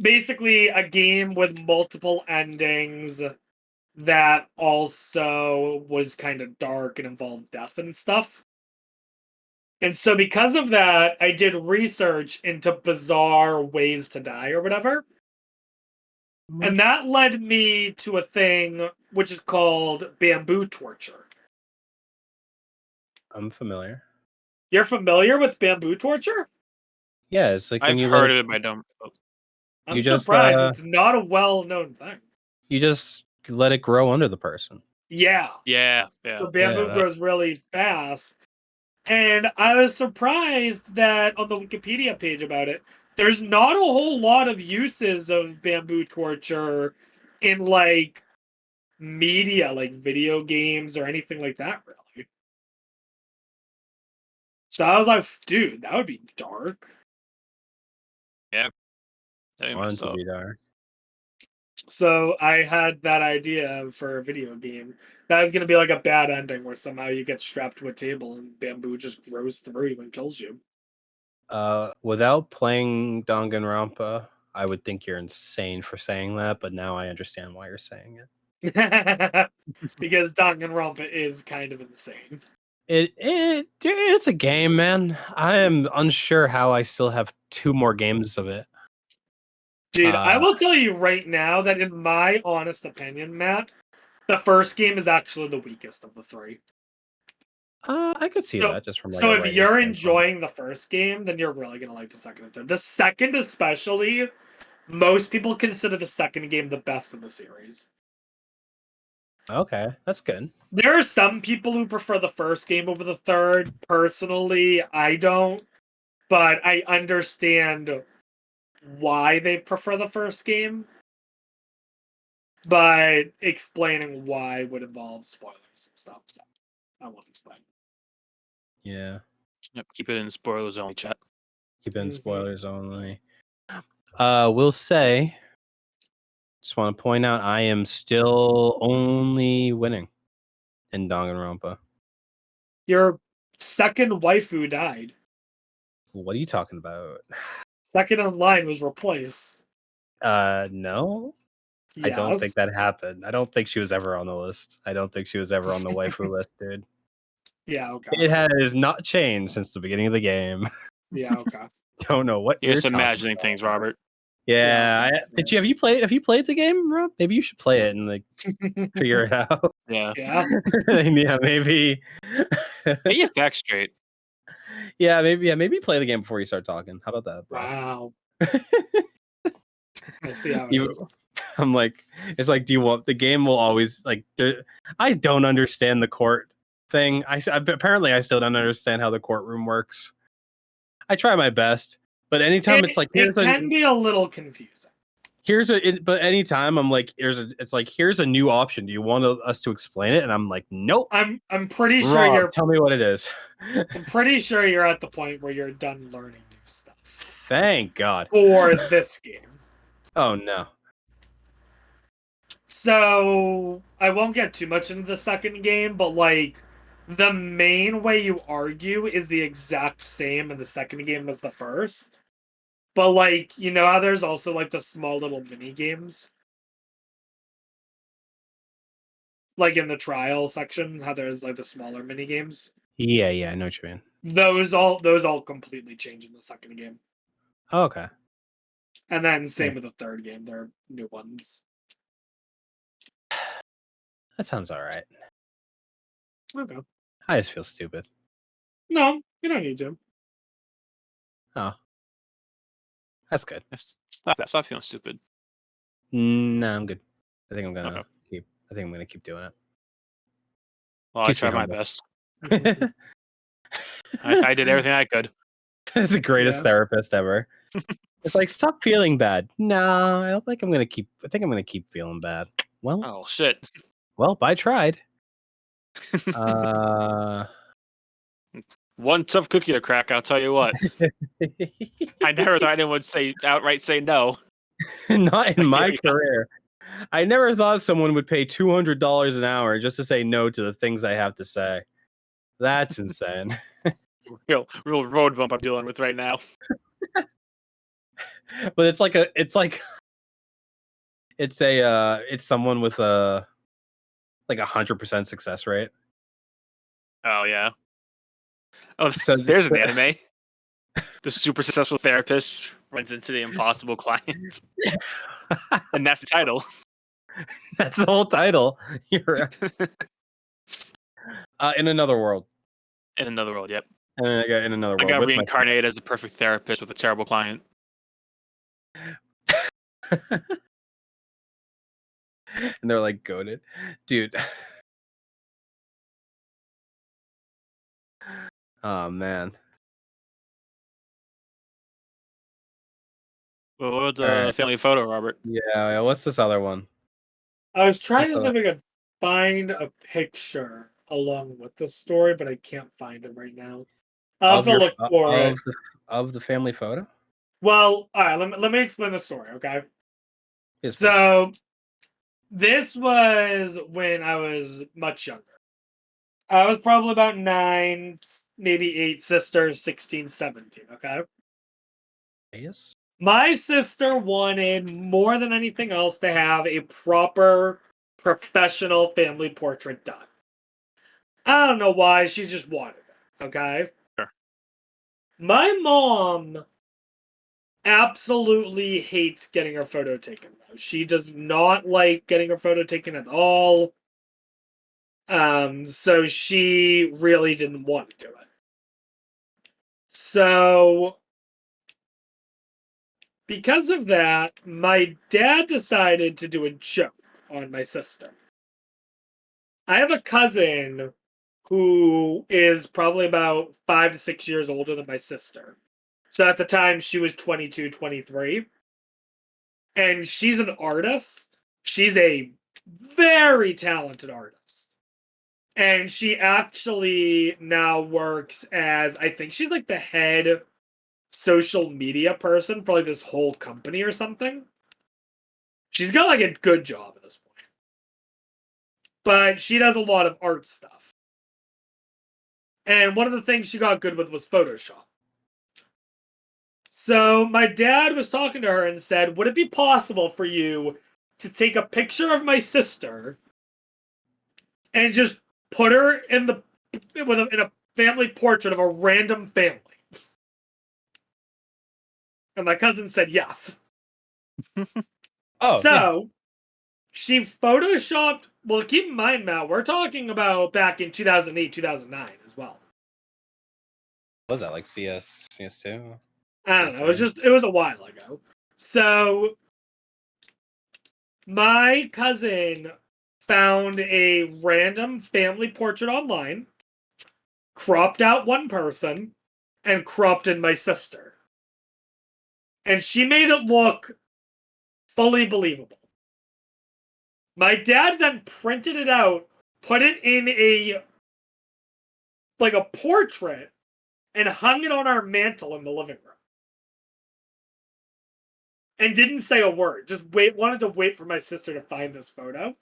[SPEAKER 4] Basically, a game with multiple endings that also was kind of dark and involved death and stuff. And so because of that, I did research into bizarre ways to die or whatever. And that led me to a thing which is called bamboo torture.
[SPEAKER 1] I'm familiar.
[SPEAKER 4] You're familiar with bamboo torture?
[SPEAKER 1] Yeah, it's like when
[SPEAKER 3] I've
[SPEAKER 1] you
[SPEAKER 3] heard of it, but I don't.
[SPEAKER 4] I'm
[SPEAKER 1] You just,
[SPEAKER 4] surprised. It's not a well-known thing.
[SPEAKER 1] you just let it grow under the person.
[SPEAKER 4] Yeah.
[SPEAKER 3] Yeah.
[SPEAKER 4] The bamboo
[SPEAKER 1] Yeah.
[SPEAKER 4] grows really fast. And I was surprised that on the Wikipedia page about it, there's not a whole lot of uses of bamboo torture in like media, like video games or anything like that, really. So I was like, dude, that would be dark.
[SPEAKER 3] That'd be
[SPEAKER 1] Want
[SPEAKER 3] messed
[SPEAKER 1] to
[SPEAKER 3] up.
[SPEAKER 1] be dark.
[SPEAKER 4] So I had that idea for a video game. That was going to be like a bad ending where somehow you get strapped to a table and bamboo just grows through you and kills you.
[SPEAKER 1] Without playing Danganronpa, I would think you're insane for saying that, but now I understand why you're saying it.
[SPEAKER 4] Because Danganronpa is kind of insane.
[SPEAKER 1] It's a game, man. I am unsure how I still have 2 more games of it.
[SPEAKER 4] Dude, I will tell you right now that in my honest opinion, Matt, the first game is actually the weakest of the 3.
[SPEAKER 1] I could see that just from like.
[SPEAKER 4] So
[SPEAKER 1] a
[SPEAKER 4] if
[SPEAKER 1] writing
[SPEAKER 4] you're
[SPEAKER 1] standpoint.
[SPEAKER 4] enjoying the first game, then you're really gonna like the second and third. The second, especially, most people consider the second game the best in the series.
[SPEAKER 1] Okay, that's good.
[SPEAKER 4] There are some people who prefer the first game over the third. Personally, I don't, but I understand why they prefer the first game. But explaining why would involve spoilers and stuff, so I won't explain.
[SPEAKER 1] Yeah,
[SPEAKER 3] Yep, keep it in spoilers only chat.
[SPEAKER 1] keep it in spoilers only. We'll say. Just want to point out, I am still only winning in Danganronpa.
[SPEAKER 4] Your second waifu died.
[SPEAKER 1] What are you talking about?
[SPEAKER 4] Second in line was replaced.
[SPEAKER 1] No.
[SPEAKER 4] Yes.
[SPEAKER 1] I don't think that happened. I don't think she was ever on the list. I don't think she was ever on the waifu list, dude.
[SPEAKER 4] Yeah, okay.
[SPEAKER 1] It has not changed since the beginning of the game.
[SPEAKER 4] Yeah, okay.
[SPEAKER 1] Don't know what
[SPEAKER 3] You're
[SPEAKER 1] you're
[SPEAKER 3] just imagining
[SPEAKER 1] talking
[SPEAKER 3] things, Robert.
[SPEAKER 1] Yeah,
[SPEAKER 4] Yeah,
[SPEAKER 1] did you have you played the game, Rob? Maybe you should play it and like figure it out.
[SPEAKER 3] Yeah.
[SPEAKER 4] Yeah.
[SPEAKER 1] Yeah, maybe.
[SPEAKER 3] Get your facts straight.
[SPEAKER 1] Maybe play the game before you start talking. How about that, bro?
[SPEAKER 4] Wow. I see how it
[SPEAKER 1] You-
[SPEAKER 4] is.
[SPEAKER 1] I'm like, it's like, do you want the game? Will always like. I don't understand the court thing. Apparently I still don't understand how the courtroom works. I try my best, but anytime it's like
[SPEAKER 4] it can be a little confusing.
[SPEAKER 1] but anytime I'm like, it's like here's a new option. Do you want us to explain it? And I'm like, nope.
[SPEAKER 4] I'm pretty sure
[SPEAKER 1] Rob, tell me what it is.
[SPEAKER 4] I'm pretty sure you're at the point where you're done learning new stuff.
[SPEAKER 1] Thank God.
[SPEAKER 4] For this game.
[SPEAKER 1] Oh no.
[SPEAKER 4] So I won't get too much into the second game, but like the main way you argue is the exact same in the second game as the first. But like, you know how there's also like the small little mini games? Like in the trial section, how there's like the smaller mini games?
[SPEAKER 1] Yeah, I know what you mean.
[SPEAKER 4] Those all completely change in the second game.
[SPEAKER 1] Oh, okay.
[SPEAKER 4] And then same with the third game, they're new ones.
[SPEAKER 1] That sounds all right.
[SPEAKER 4] Okay.
[SPEAKER 1] I just feel stupid.
[SPEAKER 4] No, you don't need to.
[SPEAKER 1] Oh. That's good.
[SPEAKER 3] Stop feeling stupid.
[SPEAKER 1] No, I'm good. I think I'm gonna
[SPEAKER 3] Okay.
[SPEAKER 1] keep doing it.
[SPEAKER 3] Well, I
[SPEAKER 1] Keeps me
[SPEAKER 3] tried my
[SPEAKER 1] humble.
[SPEAKER 3] best. I did everything I could.
[SPEAKER 1] It's the greatest
[SPEAKER 4] Yeah.
[SPEAKER 1] therapist ever. It's like, stop feeling bad. No, I don't think I'm gonna keep. I think I'm gonna keep feeling bad. Well,
[SPEAKER 3] Oh shit.
[SPEAKER 1] I tried.
[SPEAKER 3] One tough cookie to crack, I'll tell you what. I never thought anyone would outright say no.
[SPEAKER 1] Not in my
[SPEAKER 3] Here you go.
[SPEAKER 1] career. I never thought someone would pay $200 an hour just to say no to the things I have to say. That's insane.
[SPEAKER 3] Real road bump I'm dealing with right now.
[SPEAKER 1] But it's someone with a like 100% success rate.
[SPEAKER 3] Oh yeah. Oh,
[SPEAKER 1] So
[SPEAKER 3] there's an anime. The super successful therapist runs into the impossible client, and that's the title.
[SPEAKER 1] That's the whole title. You're in another world.
[SPEAKER 3] In another world, yep.
[SPEAKER 1] In another
[SPEAKER 3] I
[SPEAKER 1] world.
[SPEAKER 3] got
[SPEAKER 1] with
[SPEAKER 3] reincarnated as the perfect therapist with a terrible client.
[SPEAKER 1] And they're like goated, dude. Oh man.
[SPEAKER 3] Well, what the family photo, Robert?
[SPEAKER 1] Yeah. What's this other one?
[SPEAKER 4] I was trying to see if I could find a picture along with the story, but I can't find it right now. I'll have to look for it.
[SPEAKER 1] Of the family photo?
[SPEAKER 4] Well, all right, let me explain the story, okay?
[SPEAKER 1] Yes,
[SPEAKER 4] so, this was when I was much younger. I was probably about 9, maybe 8, sister 16, 17, okay?
[SPEAKER 1] Yes.
[SPEAKER 4] My sister wanted more than anything else to have a proper professional family portrait done. I don't know why, she just wanted it, okay?
[SPEAKER 3] Sure.
[SPEAKER 4] My mom absolutely hates getting her photo taken. She does not like getting her photo taken at all. So she really didn't want to do it. So because of that, my dad decided to do a joke on my sister. I have a cousin who is probably about 5 to 6 years older than my sister. So at the time, she was 22, 23. And she's an artist. She's a very talented artist. And she actually now works as, I think she's like the head social media person for like this whole company or something. She's got like a good job at this point. But she does a lot of art stuff. And one of the things she got good with was Photoshop. So my dad was talking to her and said, would it be possible for you to take a picture of my sister and just put her in a family portrait of a random family? And my cousin said yes. She photoshopped. Well, keep in mind, Matt, we're talking about back in 2008, 2009 as well.
[SPEAKER 1] What was that like CS2?
[SPEAKER 4] I don't know. It was a while ago. So my cousin found a random family portrait online, cropped out one person, and cropped in my sister. And she made it look fully believable. My dad then printed it out, put it in a portrait, and hung it on our mantle in the living room. And didn't say a word. Just wanted to wait for my sister to find this photo.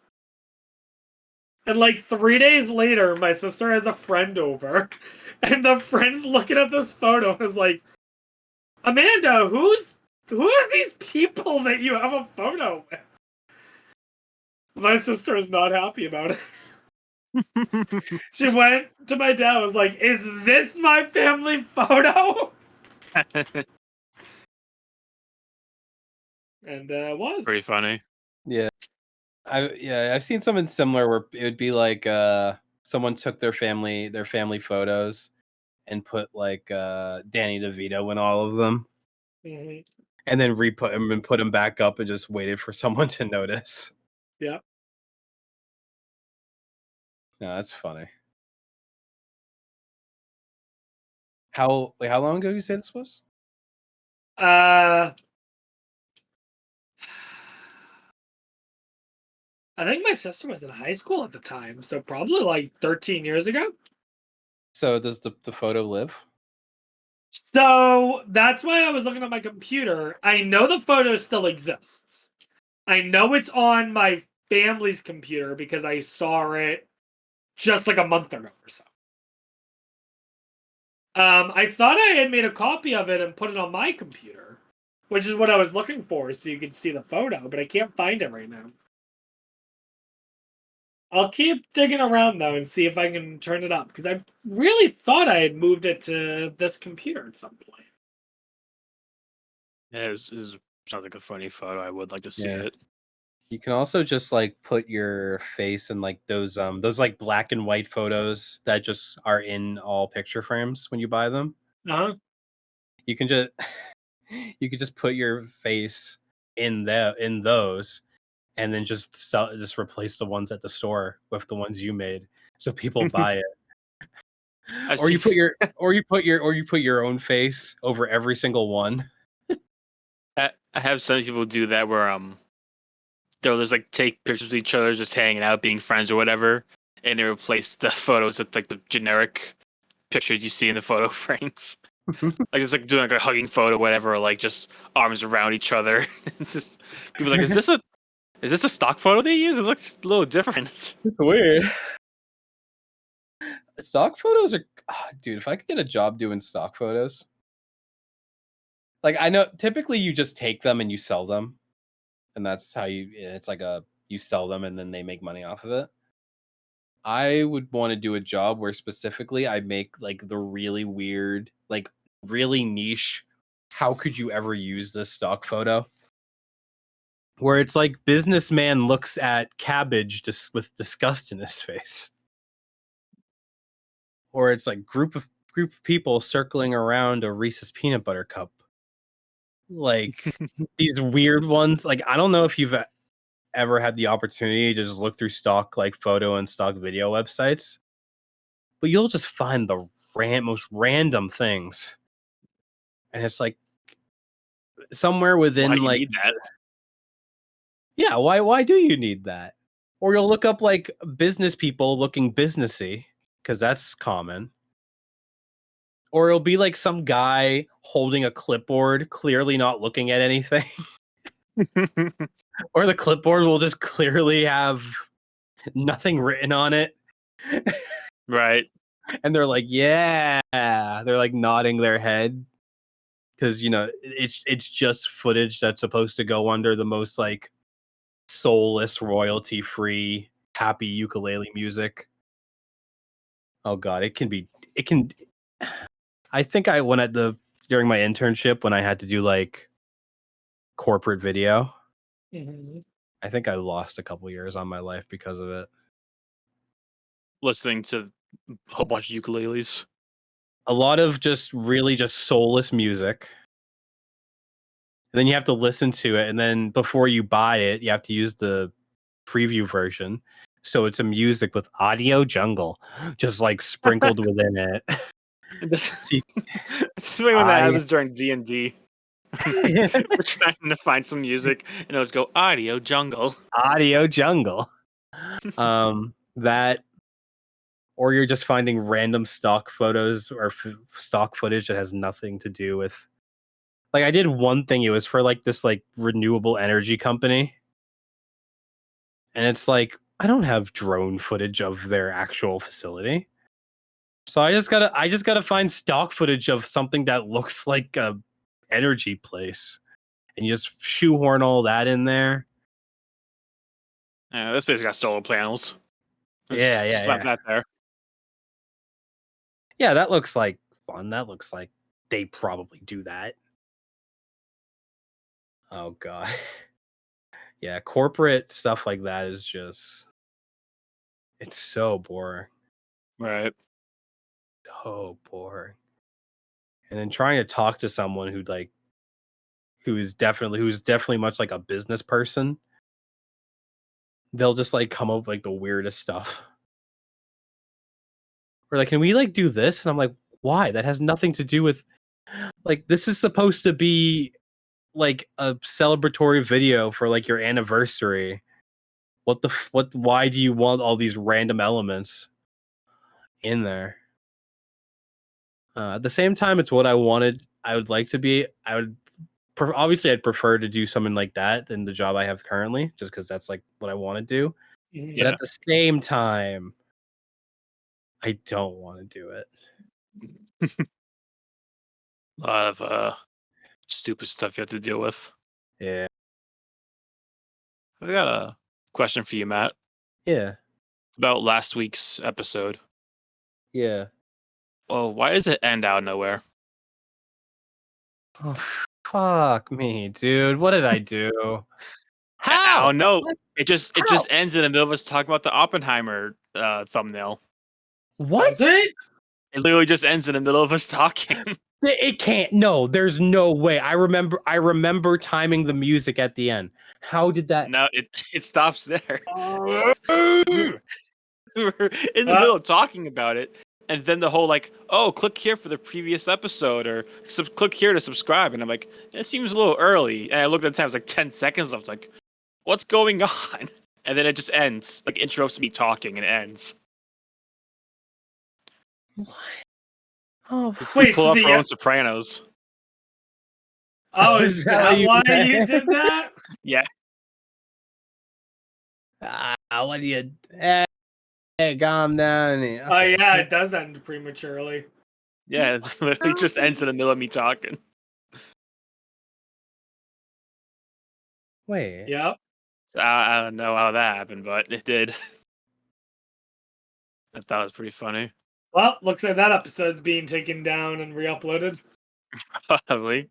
[SPEAKER 4] And like 3 days later, my sister has a friend over. And the friend's looking at this photo and is like, Amanda, who are these people that you have a photo with? My sister is not happy about it. She went to my dad and was like, is this my family photo? And was.
[SPEAKER 3] Pretty funny.
[SPEAKER 1] Yeah. I've seen something similar where it would be like someone took their family photos and put like Danny DeVito in all of them.
[SPEAKER 4] Mm-hmm.
[SPEAKER 1] And then re-put them and put them back up and just waited for someone to notice.
[SPEAKER 4] Yeah.
[SPEAKER 1] No, that's funny. How long ago did you say this was?
[SPEAKER 4] I think my sister was in high school at the time, so probably like 13 years ago.
[SPEAKER 1] So does the photo live?
[SPEAKER 4] So that's why I was looking at my computer. I know the photo still exists. I know it's on my family's computer because I saw it just like a month ago or so. I thought I had made a copy of it and put it on my computer, which is what I was looking for so you could see the photo, but I can't find it right now. I'll keep digging around though and see if I can turn it up because I really thought I had moved it to this computer at some point.
[SPEAKER 3] Yeah, it sounds like a funny photo. I would like to see
[SPEAKER 1] Yeah.
[SPEAKER 3] it.
[SPEAKER 1] You can also just like put your face in like those like black and white photos that just are in all picture frames when you buy them.
[SPEAKER 4] Uh-huh.
[SPEAKER 1] You can just you could just put your face in those and then just replace the ones at the store with the ones you made so people buy it.
[SPEAKER 3] I've
[SPEAKER 1] Or you
[SPEAKER 3] seen-
[SPEAKER 1] put your own face over every single one.
[SPEAKER 3] I have some people do that where they'll just like take pictures with each other, just hanging out, being friends or whatever, and they replace the photos with like the generic pictures you see in the photo frames. Like it's like doing like a hugging photo, whatever, or like just arms around each other. It's just people are like, is this a stock photo they use? It looks a little different.
[SPEAKER 1] It's weird. Stock photos are, dude. If I could get a job doing stock photos, like I know typically you just take them and you sell them, and that's how it's like you sell them and then they make money off of it. I would want to do a job where specifically I make like the really weird, like really niche. How could you ever use this stock photo? Where it's like businessman looks at cabbage just with disgust in his face. Or it's like group of people circling around a Reese's peanut butter cup. Like these weird ones. Like I don't know if you've ever had the opportunity to just look through stock like photo and stock video websites, but you'll just find the most random things, and it's like somewhere within
[SPEAKER 3] Why do you
[SPEAKER 1] like
[SPEAKER 3] need that?
[SPEAKER 1] yeah, why do you need that? Or you'll look up like business people looking businessy because that's common. Or it'll be like some guy holding a clipboard, clearly not looking at anything. Or the clipboard will just clearly have nothing written on it.
[SPEAKER 3] Right.
[SPEAKER 1] And they're like, yeah. They're like nodding their head. Because it's just footage that's supposed to go under the most like soulless, royalty free, happy ukulele music. Oh god, it can I think I went during my internship when I had to do like corporate video.
[SPEAKER 4] Mm-hmm.
[SPEAKER 1] I think I lost a couple years on my life because of it.
[SPEAKER 3] Listening to a whole bunch of ukuleles.
[SPEAKER 1] A lot of just really just soulless music. And then you have to listen to it, and then before you buy it, you have to use the preview version. So it's a music with audio jungle just like sprinkled within it.
[SPEAKER 3] Especially when that happens during D&D. We're trying to find some music, and it'll just go audio jungle.
[SPEAKER 1] Audio jungle. That, or you're just finding random stock photos or stock footage that has nothing to do with. Like I did one thing. It was for like this like renewable energy company, and it's like I don't have drone footage of their actual facility, so I just gotta find stock footage of something that looks like a energy place, and you just shoehorn all that in there.
[SPEAKER 3] Yeah, this place got solar panels.
[SPEAKER 1] Yeah,
[SPEAKER 3] Just left that there.
[SPEAKER 1] Yeah, that looks like fun. That looks like they probably do that. Oh god. Yeah, corporate stuff like that is just it's so boring.
[SPEAKER 3] Right.
[SPEAKER 1] So boring. And then trying to talk to someone who's definitely much like a business person, they'll just like come up with like the weirdest stuff. We're like, can we like do this? And I'm like, why? That has nothing to do with like this is supposed to be like a celebratory video for like your anniversary. Why do you want all these random elements in there? At the same time, it's what I wanted. I would like to be. Obviously I'd prefer to do something like that than the job I have currently, just because that's like what I want to do.
[SPEAKER 4] Mm-hmm.
[SPEAKER 1] But at the same time, I don't want to do it.
[SPEAKER 3] A lot of stupid stuff you have to deal with.
[SPEAKER 1] Yeah.
[SPEAKER 3] I got a question for you, Matt.
[SPEAKER 1] Yeah.
[SPEAKER 3] about last week's episode.
[SPEAKER 1] Yeah.
[SPEAKER 3] Oh, why does it end out of nowhere?
[SPEAKER 1] Oh, fuck me, dude. What did I do?
[SPEAKER 3] I
[SPEAKER 1] How?
[SPEAKER 3] don't know.
[SPEAKER 1] What?
[SPEAKER 3] It just
[SPEAKER 1] How?
[SPEAKER 3] ends in the middle of us talking about the Oppenheimer thumbnail.
[SPEAKER 1] What?
[SPEAKER 4] Does it?
[SPEAKER 3] It literally just ends in the middle of us talking.
[SPEAKER 1] It can't. No, there's no way. I remember timing the music at the end. How did that?
[SPEAKER 3] No, it stops there.
[SPEAKER 1] Oh.
[SPEAKER 3] We were in the middle of talking about it, and then the whole like, oh, click here for the previous episode, or click here to subscribe, and I'm like, it seems a little early. And I looked at the time, it was like 10 seconds. I was like, what's going on? And then it just ends, like interrupts me talking and ends.
[SPEAKER 1] What? Oh,
[SPEAKER 3] We
[SPEAKER 4] Wait,
[SPEAKER 3] pull
[SPEAKER 4] so
[SPEAKER 3] off
[SPEAKER 4] the-
[SPEAKER 3] our own Sopranos.
[SPEAKER 4] Oh,
[SPEAKER 1] Is
[SPEAKER 4] is
[SPEAKER 1] that
[SPEAKER 4] that
[SPEAKER 1] what
[SPEAKER 4] why
[SPEAKER 1] you
[SPEAKER 4] you
[SPEAKER 1] meant?
[SPEAKER 4] did that?
[SPEAKER 3] Yeah,
[SPEAKER 1] what do you? Hey, calm down.
[SPEAKER 4] Oh yeah, it does end prematurely.
[SPEAKER 3] yeah, it literally just ends in the middle of me talking.
[SPEAKER 1] Wait.
[SPEAKER 4] Yep.
[SPEAKER 3] I don't know how that happened, but it did. I thought it was pretty funny.
[SPEAKER 4] Well, looks like that episode's being taken down and re-uploaded.
[SPEAKER 3] Probably.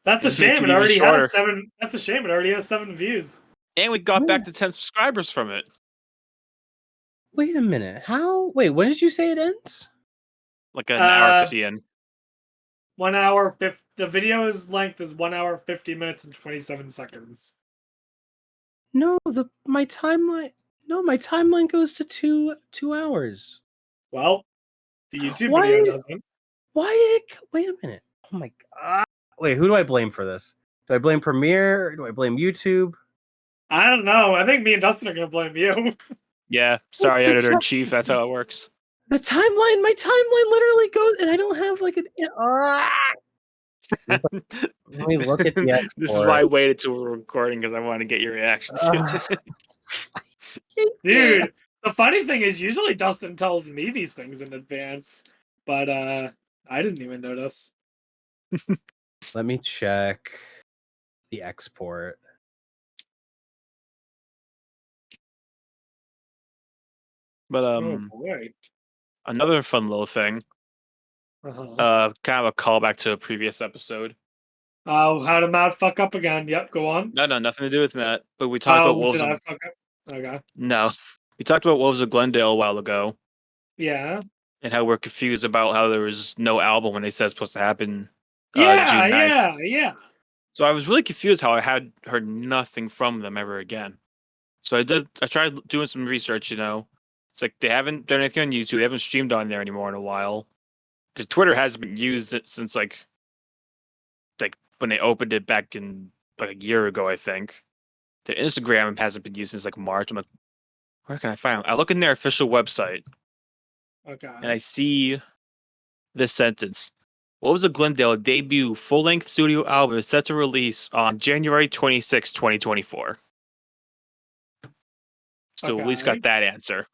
[SPEAKER 4] That's a
[SPEAKER 3] Just make
[SPEAKER 4] shame.
[SPEAKER 3] it
[SPEAKER 4] It
[SPEAKER 3] even
[SPEAKER 4] already
[SPEAKER 3] shorter.
[SPEAKER 4] has 7. That's a shame. It already has 7 views.
[SPEAKER 3] And we got back to 10 subscribers from it.
[SPEAKER 1] Wait a minute. How? Wait, when did you say it ends?
[SPEAKER 3] Like an hour
[SPEAKER 4] Uh,
[SPEAKER 3] 50 in.
[SPEAKER 4] 1 hour 50. The video's length is 1 hour 50 minutes and 27 seconds.
[SPEAKER 1] No, my timeline. No, my timeline goes to 2 hours.
[SPEAKER 4] Well, the YouTube
[SPEAKER 1] Why
[SPEAKER 4] video
[SPEAKER 1] is-
[SPEAKER 4] doesn't.
[SPEAKER 1] Why did it? Wait a minute. Oh my god. Wait, who do I blame for this? Do I blame Premiere? Do I blame YouTube?
[SPEAKER 4] I don't know. I think me and Dustin are gonna blame you.
[SPEAKER 3] Yeah, sorry,
[SPEAKER 1] the
[SPEAKER 3] editor in
[SPEAKER 1] fuck?
[SPEAKER 3] chief. That's how it works.
[SPEAKER 1] The timeline, my timeline literally goes, and I don't have like an. Let me look at the export.
[SPEAKER 3] This is why I waited till we're recording because I wanted to get your reaction to it.
[SPEAKER 4] Dude, the funny thing is usually Dustin tells me these things in advance, but I didn't even notice.
[SPEAKER 1] Let me check the export.
[SPEAKER 3] But
[SPEAKER 4] Oh boy.
[SPEAKER 3] another fun little thing,
[SPEAKER 4] Uh-huh.
[SPEAKER 3] kind of a callback to a previous episode.
[SPEAKER 4] Oh, how to Matt fuck up again? Yep, go on.
[SPEAKER 3] No, nothing to do with that. But we talked about Wolves
[SPEAKER 4] did I
[SPEAKER 3] of
[SPEAKER 4] fuck up? Okay.
[SPEAKER 3] No. We talked about Wolves of Glendale a while ago,
[SPEAKER 4] Yeah.
[SPEAKER 3] and how we're confused about how there was no album when they said it's supposed to happen
[SPEAKER 4] Yeah,
[SPEAKER 3] June 9th.
[SPEAKER 4] yeah.
[SPEAKER 3] So I was really confused how I had heard nothing from them ever again. So I tried doing some research, It's like they haven't done anything on YouTube. They haven't streamed on there anymore in a while. The Twitter hasn't been used since like when they opened it back in like a year ago, I think. The Instagram hasn't been used since like March. I'm like, where can I find them? I look in their official website
[SPEAKER 4] Okay.
[SPEAKER 3] and I see this sentence. Wolves of Glendale debut full-length studio album is set to release on January 26, 2024. So at least
[SPEAKER 4] Okay.
[SPEAKER 3] got that answer.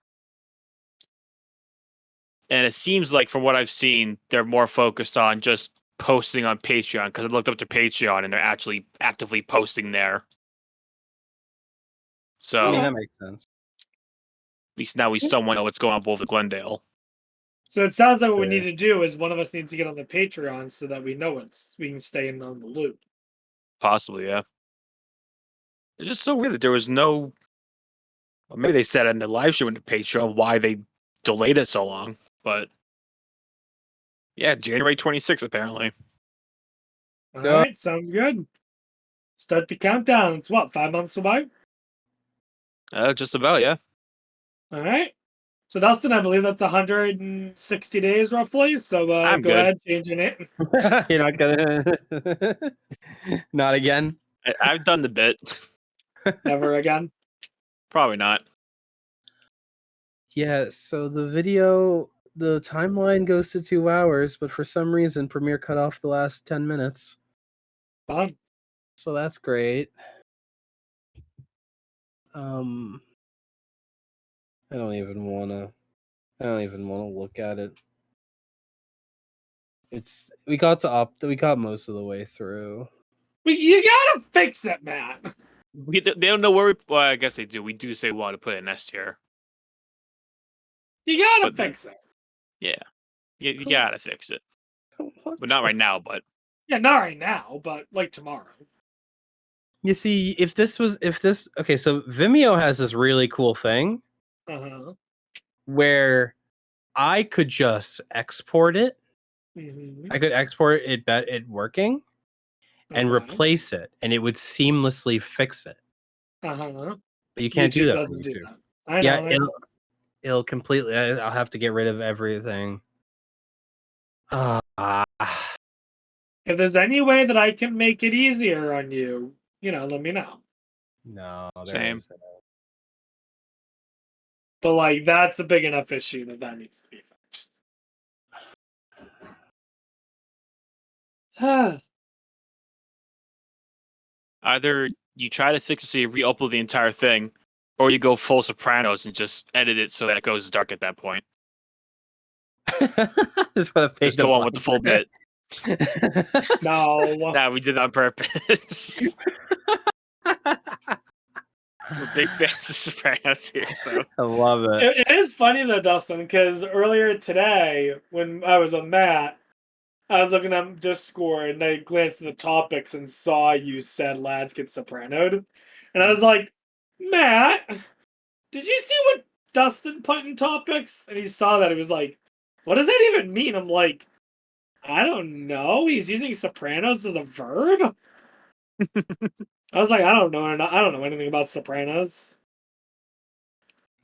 [SPEAKER 3] And it seems like from what I've seen, they're more focused on just posting on Patreon because I looked up to Patreon and they're actually actively posting there. So
[SPEAKER 1] I mean,
[SPEAKER 3] at
[SPEAKER 1] that makes sense.
[SPEAKER 3] least now we somewhat know what's going on with Wolves of Glendale.
[SPEAKER 4] So it sounds like what we
[SPEAKER 1] Sure.
[SPEAKER 4] need to do is one of us needs to get on the Patreon so that we know we can stay in on the loop.
[SPEAKER 3] Possibly, yeah. It's just so weird that there was no. Well, maybe they said in the live stream in the Patreon why they delayed it so long, but yeah, January 26th apparently.
[SPEAKER 4] All
[SPEAKER 1] Yeah.
[SPEAKER 4] right, sounds good. Start the countdown. It's what, 5 months away?
[SPEAKER 3] Just about, yeah.
[SPEAKER 4] All right. So Dustin, I believe that's 160 days roughly. So
[SPEAKER 3] I'm
[SPEAKER 4] go
[SPEAKER 3] good.
[SPEAKER 4] ahead, change your name.
[SPEAKER 1] You're not gonna. Not again.
[SPEAKER 3] I've done the bit.
[SPEAKER 4] Never again.
[SPEAKER 3] Probably not.
[SPEAKER 1] Yeah. So the timeline goes to 2 hours, but for some reason, Premiere cut off the last 10 minutes.
[SPEAKER 4] Fun.
[SPEAKER 1] So that's great. I don't even wanna look at it. We got most of the way through.
[SPEAKER 4] You gotta fix it, Matt.
[SPEAKER 3] They don't know where we. Well, I guess they do. We do say we want to put it in S tier.
[SPEAKER 4] You gotta
[SPEAKER 3] But
[SPEAKER 4] fix it.
[SPEAKER 3] Yeah, you gotta fix it. But not right now. But
[SPEAKER 4] Yeah, not right now, but like tomorrow.
[SPEAKER 1] You see, if this okay, so Vimeo has this really cool thing where I could just export it. I could export it working and replace it, and it would seamlessly fix it. But you can't do that on YouTube.
[SPEAKER 4] Do that. I know.
[SPEAKER 1] Yeah, it'll completely. I'll have to get rid of everything.
[SPEAKER 4] If there's any way that I can make it easier on you, let me know.
[SPEAKER 1] No,
[SPEAKER 3] same.
[SPEAKER 4] But like, that's a big enough issue that needs to be fixed.
[SPEAKER 3] Either you try to fix it so you re-upload the entire thing, or you go full Sopranos and just edit it so that it goes dark at that point.
[SPEAKER 1] Just
[SPEAKER 3] go on with the full bit.
[SPEAKER 4] No.
[SPEAKER 3] Nah, we did it on purpose. We're big fans of Sopranos here, so
[SPEAKER 1] I love it.
[SPEAKER 4] It is funny though, Dustin, because earlier today when I was with Matt, I was looking at Discord and I glanced at the topics and saw you said lads get sopranoed. And I was like, Matt, did you see what Dustin put in topics? And he saw that. He was like, what does that even mean? I'm like, I don't know. He's using Sopranos as a verb? I was like, I don't know anything about Sopranos.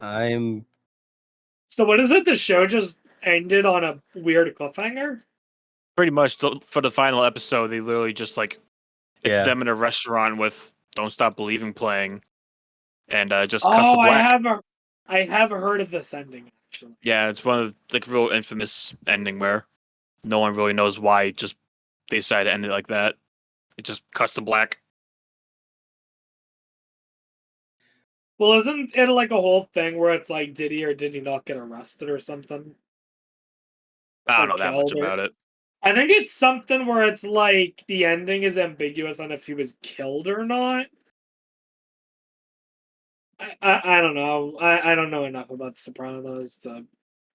[SPEAKER 1] So
[SPEAKER 4] what is it? The show just ended on a weird cliffhanger?
[SPEAKER 3] Pretty much for the final episode, they literally just it's them in a restaurant with "Don't Stop Believing" playing, and just cuts to black.
[SPEAKER 4] I have heard of this ending actually.
[SPEAKER 3] Yeah, it's one of the real infamous ending where no one really knows why they decided to end it like that. It just cuts to black.
[SPEAKER 4] Well, isn't it like a whole thing where it's like, did he or did he not get arrested or something?
[SPEAKER 3] I don't know that much about it.
[SPEAKER 4] I think it's something where it's like the ending is ambiguous on if he was killed or not. I don't know. I don't know enough about Sopranos to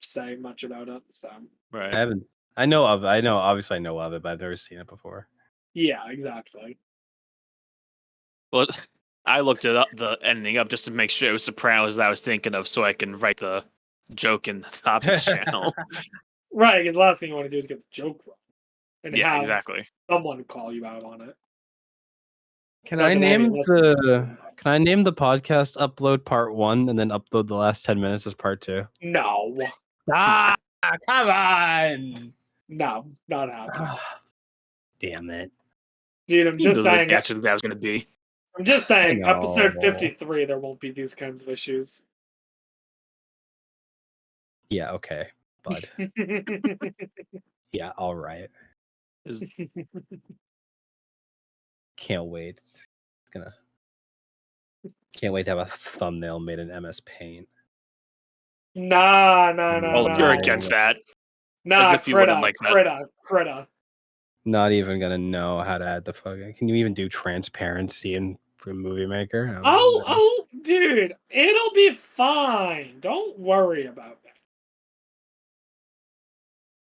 [SPEAKER 4] say much about it. So
[SPEAKER 3] right.
[SPEAKER 1] I know obviously I know of it, but I've never seen it before.
[SPEAKER 4] Yeah, exactly.
[SPEAKER 3] Well, I looked it up, the ending up, just to make sure it was Sopranos that I was thinking of, so I can write the joke in the topics channel.
[SPEAKER 4] Right, because the last thing you want to do is get the joke wrong. And
[SPEAKER 3] yeah,
[SPEAKER 4] have
[SPEAKER 3] exactly.
[SPEAKER 4] someone call you out on it.
[SPEAKER 1] Can I name the podcast upload part 1 and then upload the last 10 minutes as part 2?
[SPEAKER 4] No.
[SPEAKER 1] Come on.
[SPEAKER 4] No, not happening.
[SPEAKER 1] Damn it.
[SPEAKER 4] Dude, I'm just saying
[SPEAKER 3] that's what that was gonna be.
[SPEAKER 4] I'm just saying episode 53 there won't be these kinds of issues.
[SPEAKER 1] Yeah, okay, bud. Yeah, all right. Can't wait. Can't wait to have a thumbnail made in MS Paint.
[SPEAKER 4] Nah.
[SPEAKER 3] You're against that.
[SPEAKER 4] Nah,
[SPEAKER 3] as if you wouldn't like that.
[SPEAKER 4] Critta.
[SPEAKER 1] Not even gonna know how to add the fucking. Can you even do transparency in Movie Maker?
[SPEAKER 4] Oh, dude, it'll be fine. Don't worry about that.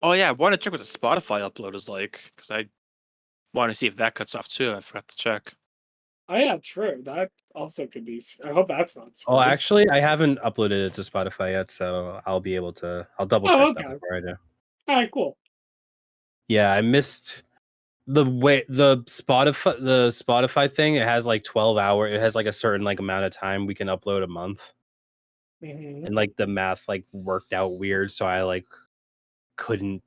[SPEAKER 3] Oh yeah, I want to check what the Spotify upload is like because I want to see if that cuts off too. I forgot to check.
[SPEAKER 4] Oh yeah, true. That also could be. I hope that's not.
[SPEAKER 1] Oh, actually, I haven't uploaded it to Spotify yet, so I'll be able to. I'll double check that before I do.
[SPEAKER 4] All right, cool.
[SPEAKER 1] Yeah, I missed the way the Spotify thing. It has like 12 hours. It has like a certain like amount of time we can upload a month, and like the math like worked out weird, so I couldn't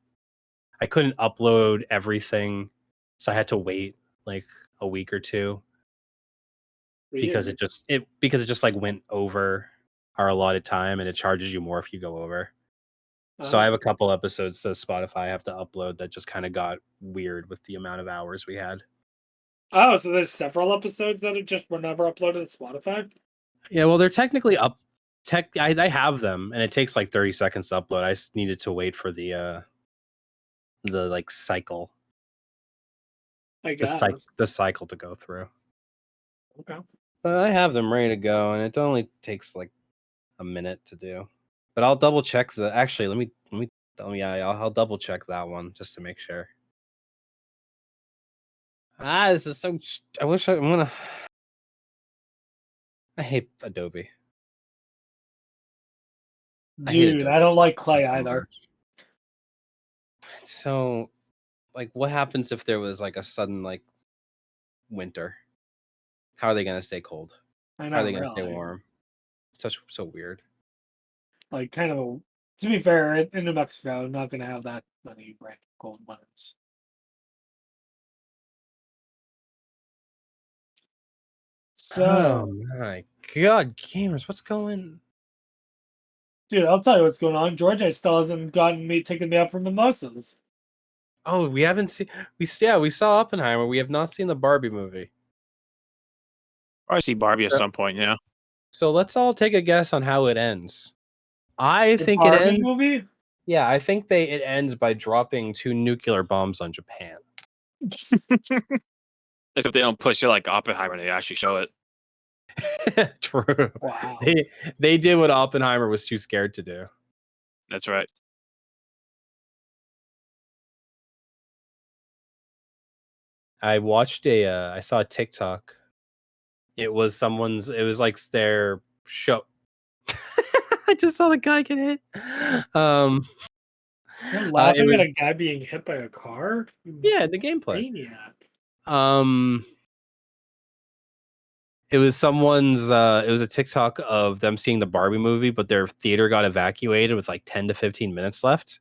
[SPEAKER 1] upload everything, so I had to wait like a week or two. Because it just like went over our allotted time and it charges you more if you go over. So I have a couple episodes to Spotify I have to upload that just kind of got weird with the amount of hours we had.
[SPEAKER 4] Oh, so there's several episodes that were never uploaded to Spotify?
[SPEAKER 1] Yeah, well, they're technically up. I have them, and it takes like 30 seconds to upload. I just needed to wait for the like cycle.
[SPEAKER 4] I guess.
[SPEAKER 1] The cycle to go through.
[SPEAKER 4] Okay.
[SPEAKER 1] But I have them ready to go, and it only takes like a minute to do. But I'll double check the. Actually, let me. Oh yeah, I'll double check that one just to make sure. This is so. I wish I'm gonna. I hate Adobe.
[SPEAKER 4] Dude, I don't like Clay either.
[SPEAKER 1] So, like, what happens if there was like a sudden like winter? How are they gonna stay cold?
[SPEAKER 4] I know,
[SPEAKER 1] How are they gonna
[SPEAKER 4] really.
[SPEAKER 1] stay warm? It's so weird.
[SPEAKER 4] Like, kind of. To be fair, in New Mexico, I'm not gonna have that many random cold winters. So,
[SPEAKER 1] Oh my god, gamers, what's going?
[SPEAKER 4] dude, I'll tell you what's going on. Georgia still hasn't taken me up for mimosas.
[SPEAKER 1] Oh, we haven't seen. We saw Oppenheimer. We have not seen the Barbie movie.
[SPEAKER 3] Probably see Barbie at some point. Yeah.
[SPEAKER 1] So let's all take a guess on how it ends. I think
[SPEAKER 4] Barbie
[SPEAKER 1] it ends.
[SPEAKER 4] Movie?
[SPEAKER 1] Yeah, I think it ends by dropping 2 nuclear bombs on Japan.
[SPEAKER 3] Except they don't push it like Oppenheimer. They actually show it.
[SPEAKER 1] True.
[SPEAKER 4] Wow.
[SPEAKER 1] They did what Oppenheimer was too scared to do.
[SPEAKER 3] That's right.
[SPEAKER 1] I watched I saw a TikTok. It was like their show. I just saw the guy get hit.
[SPEAKER 4] You're laughing at a guy being hit by a car?
[SPEAKER 1] Yeah, the gameplay.
[SPEAKER 4] Maniac.
[SPEAKER 1] It was it was a TikTok of them seeing the Barbie movie, but their theater got evacuated with like 10 to 15 minutes left.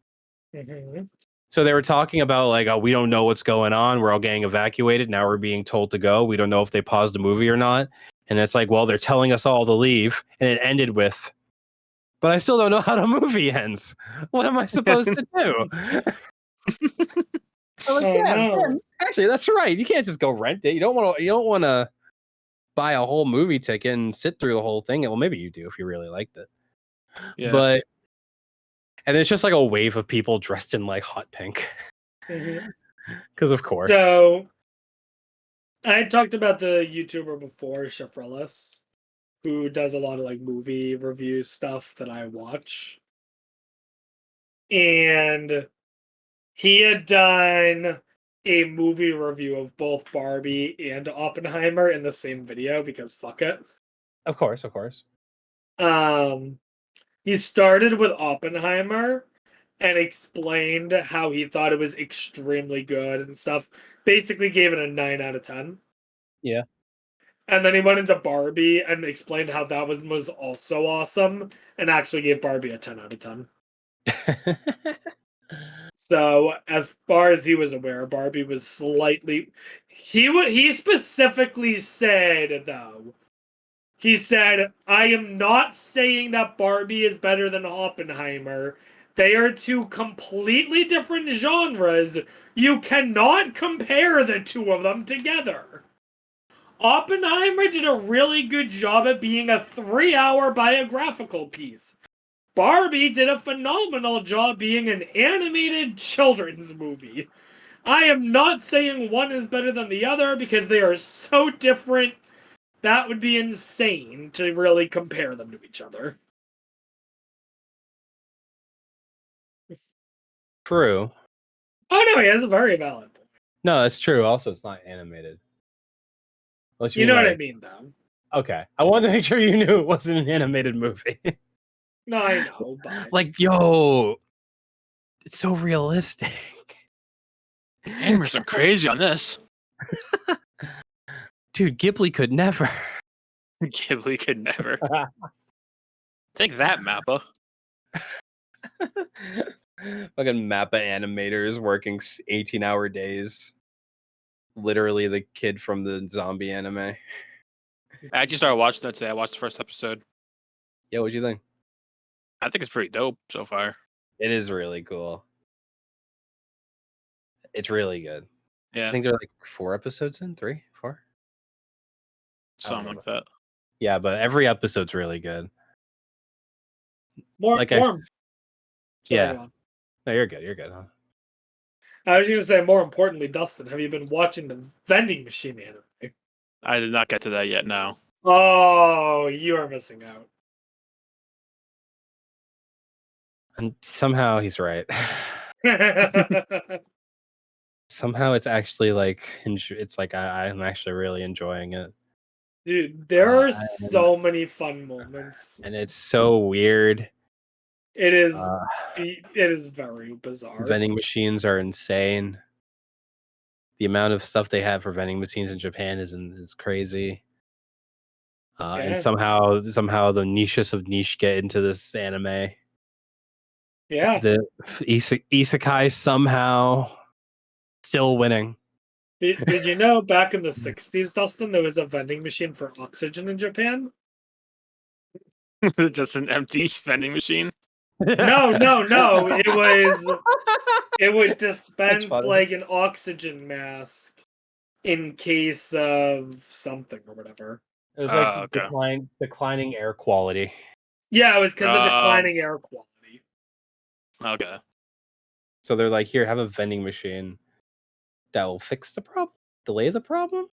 [SPEAKER 4] Mm-hmm.
[SPEAKER 1] So they were talking about like, oh, we don't know what's going on. We're all getting evacuated. Now we're being told to go. We don't know if they paused the movie or not. And it's like, well, they're telling us all to leave. And it ended with, but I still don't know how the movie ends. What am I supposed to do? I'm like, yeah, actually, that's right. You can't just go rent it. You don't want to buy a whole movie ticket and sit through the whole thing. Well, maybe you do if you really liked it.
[SPEAKER 3] Yeah.
[SPEAKER 1] But and it's just like a wave of people dressed in like hot pink. Because of course.
[SPEAKER 4] So I talked about the YouTuber before, Shafrillis, who does a lot of like movie review stuff that I watch. And he had done a movie review of both Barbie and Oppenheimer in the same video because fuck it.
[SPEAKER 1] Of course.
[SPEAKER 4] He started with Oppenheimer and explained how he thought it was extremely good and stuff. Basically gave it a 9 out of 10.
[SPEAKER 1] Yeah.
[SPEAKER 4] And then he went into Barbie and explained how that was also awesome and actually gave Barbie a 10 out of 10. So, as far as he was aware, Barbie was slightly... He specifically said, though, he said, I am not saying that Barbie is better than Oppenheimer. They are two completely different genres. You cannot compare the two of them together. Oppenheimer did a really good job at being a 3-hour biographical piece. Barbie did a phenomenal job being an animated children's movie. I am not saying one is better than the other because they are so different. That would be insane to really compare them to each other.
[SPEAKER 1] True.
[SPEAKER 4] Oh no, he has a very valid point.
[SPEAKER 1] No, that's true. Also, it's not animated.
[SPEAKER 4] You know what I mean, though.
[SPEAKER 1] Okay. I wanted to make sure you knew it wasn't an animated movie.
[SPEAKER 4] No, I know, but...
[SPEAKER 1] Like, yo, it's so realistic.
[SPEAKER 3] Animators are crazy on this.
[SPEAKER 1] Dude, Ghibli could never.
[SPEAKER 3] Ghibli could never. Take that, Mappa.
[SPEAKER 1] Fucking Mappa animators working 18-hour days. Literally the kid from the zombie anime.
[SPEAKER 3] I actually started watching that today. I watched the first episode.
[SPEAKER 1] Yeah, what'd you think?
[SPEAKER 3] I think it's pretty dope so far.
[SPEAKER 1] It is really cool. It's really good.
[SPEAKER 3] Yeah.
[SPEAKER 1] I think there are like 4 episodes in, 3, 4?
[SPEAKER 3] Something like that.
[SPEAKER 1] Yeah, but every episode's really good.
[SPEAKER 4] More.
[SPEAKER 1] Yeah.
[SPEAKER 4] Sorry,
[SPEAKER 1] No, you're good. You're good, huh?
[SPEAKER 4] I was going to say, more importantly, Dustin, have you been watching the vending machine anime?
[SPEAKER 3] I did not get to that yet, no.
[SPEAKER 4] Oh, you are missing out.
[SPEAKER 1] And somehow he's right. Somehow it's actually like it's like I'm actually really enjoying it.
[SPEAKER 4] Dude, there are
[SPEAKER 1] and
[SPEAKER 4] so many fun moments.
[SPEAKER 1] and it's so weird.
[SPEAKER 4] It is
[SPEAKER 1] Uh,
[SPEAKER 4] it is very bizarre.
[SPEAKER 1] vending machines are insane. The amount of stuff they have for vending machines in Japan is crazy. And
[SPEAKER 4] Yeah.
[SPEAKER 1] somehow the niches of niche get into this anime.
[SPEAKER 4] Yeah.
[SPEAKER 1] The isekai somehow still winning.
[SPEAKER 4] Did you know back in the 60s, Dustin, there was a vending machine for oxygen in Japan?
[SPEAKER 3] Just an empty vending machine.
[SPEAKER 4] No. It would dispense
[SPEAKER 1] funny.
[SPEAKER 4] like an oxygen mask in case of something or whatever.
[SPEAKER 1] It was like
[SPEAKER 3] Okay.
[SPEAKER 1] declining air quality.
[SPEAKER 4] Yeah, it was because of declining air quality.
[SPEAKER 3] Okay.
[SPEAKER 1] So they're like, here, have a vending machine that will fix the problem, delay the problem.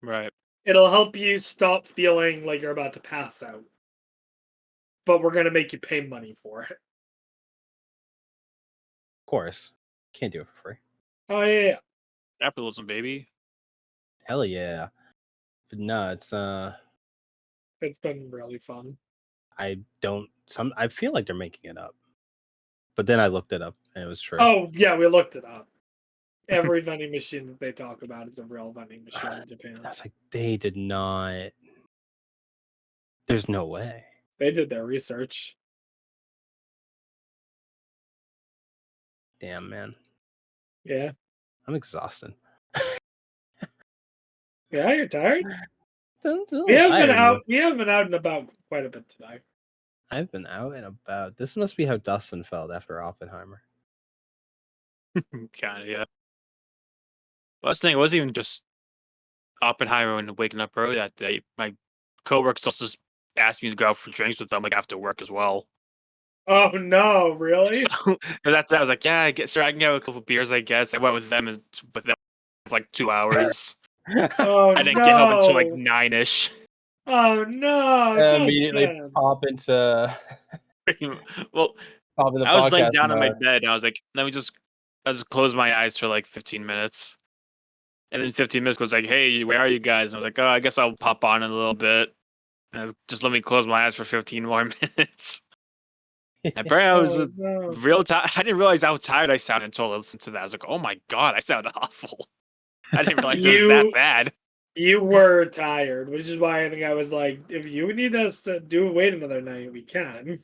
[SPEAKER 3] Right.
[SPEAKER 4] It'll help you stop feeling like you're about to pass out. But we're going to make you pay money for it.
[SPEAKER 1] Of course. Can't do it for free.
[SPEAKER 4] Oh, yeah.
[SPEAKER 3] Capitalism, baby.
[SPEAKER 1] Hell yeah. But no,
[SPEAKER 4] It's been really fun.
[SPEAKER 1] I feel like they're making it up. But then I looked it up and it was true.
[SPEAKER 4] Oh, yeah, we looked it up. Every vending machine that they talk about is a real vending machine in Japan.
[SPEAKER 1] I was like, they did not. There's no way.
[SPEAKER 4] They did their research.
[SPEAKER 1] Damn, man.
[SPEAKER 4] Yeah.
[SPEAKER 1] I'm exhausted.
[SPEAKER 4] Yeah, you're tired?
[SPEAKER 1] We
[SPEAKER 4] have been out and about quite a bit today.
[SPEAKER 1] I've been out and about. This must be how Dustin felt after Oppenheimer.
[SPEAKER 3] Kind of, yeah. Well, that's the thing. It wasn't even just Oppenheimer and waking up early that day. My coworkers also just asked me to go out for drinks with them, like after work as well.
[SPEAKER 4] Oh no, really?
[SPEAKER 3] So that's I was like, yeah, I guess sure I can get a couple beers. I guess I went with them for like 2 hours.
[SPEAKER 4] Oh,
[SPEAKER 3] I didn't get home until like 9ish.
[SPEAKER 4] Oh no!
[SPEAKER 1] Immediately pop into.
[SPEAKER 3] Well,
[SPEAKER 1] pop into
[SPEAKER 3] I was laying down
[SPEAKER 1] mode.
[SPEAKER 3] on my bed and I was like, I just close my eyes for like 15 minutes. And then 15 minutes goes like, hey, where are you guys? And I was like, oh, I guess I'll pop on in a little bit. And I was, just let me close my eyes for 15 more minutes. Apparently, I was real tired. I didn't realize how tired I sounded until I listened to that. I was like, oh my god, I sound awful. I didn't realize it was that bad.
[SPEAKER 4] You were tired, which is why I think I was like, if you need us to wait another night, we can.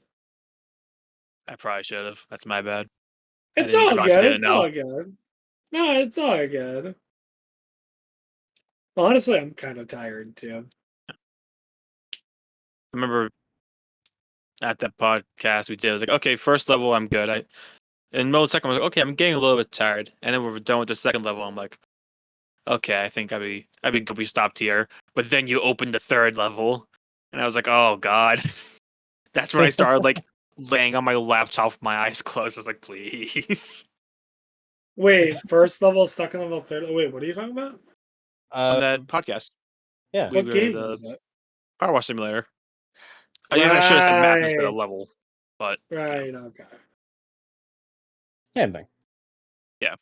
[SPEAKER 3] I probably should have. That's my bad.
[SPEAKER 4] It's all good. It's all good. No, it's all good. Honestly, I'm kind of tired too.
[SPEAKER 3] I remember at that podcast we did, I was like, okay, first level, I'm good. In the middle of the second, I was like, okay, I'm getting a little bit tired. And then we're done with the second level. I'm like, okay, I think I'd be good we stopped here. But then you opened the third level, and I was like, oh god. That's when I started like laying on my laptop with my eyes closed. I was like, please.
[SPEAKER 4] Wait, first level, second level, third. Wait, what are you talking about?
[SPEAKER 3] On that podcast.
[SPEAKER 1] Yeah.
[SPEAKER 4] What game is it?
[SPEAKER 3] Power Wash Simulator. I guess I should have said map instead of level, but
[SPEAKER 4] right, okay.
[SPEAKER 1] Same thing.
[SPEAKER 3] Yeah.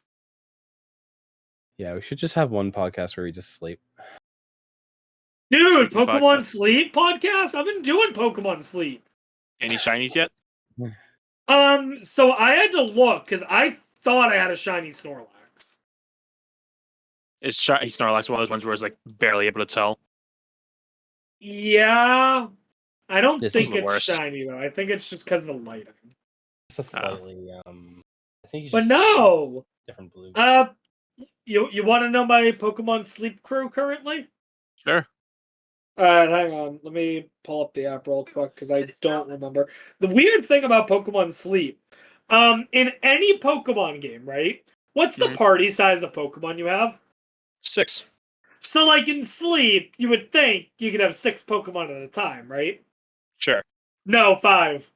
[SPEAKER 1] Yeah, we should just have one podcast where we just sleep.
[SPEAKER 4] Dude, Pokemon Sleep podcast? I've been doing Pokemon Sleep.
[SPEAKER 3] Any shinies yet?
[SPEAKER 4] So I had to look because I thought I had a shiny Snorlax.
[SPEAKER 3] Is shiny Snorlax one of those ones where it's like barely able to tell?
[SPEAKER 4] Yeah. I don't think it's
[SPEAKER 3] worst.
[SPEAKER 4] shiny though. I think it's just because of the lighting.
[SPEAKER 1] It's a slightly I think
[SPEAKER 4] but no
[SPEAKER 1] different blue.
[SPEAKER 4] You want to know my Pokemon Sleep crew currently?
[SPEAKER 3] Sure.
[SPEAKER 4] Alright, hang on. Let me pull up the app real quick because I don't remember. The weird thing about Pokemon Sleep, in any Pokemon game, right? What's the party size of Pokemon you have?
[SPEAKER 3] 6.
[SPEAKER 4] So, like in Sleep, you would think you could have 6 Pokemon at a time, right?
[SPEAKER 3] Sure.
[SPEAKER 4] No, 5.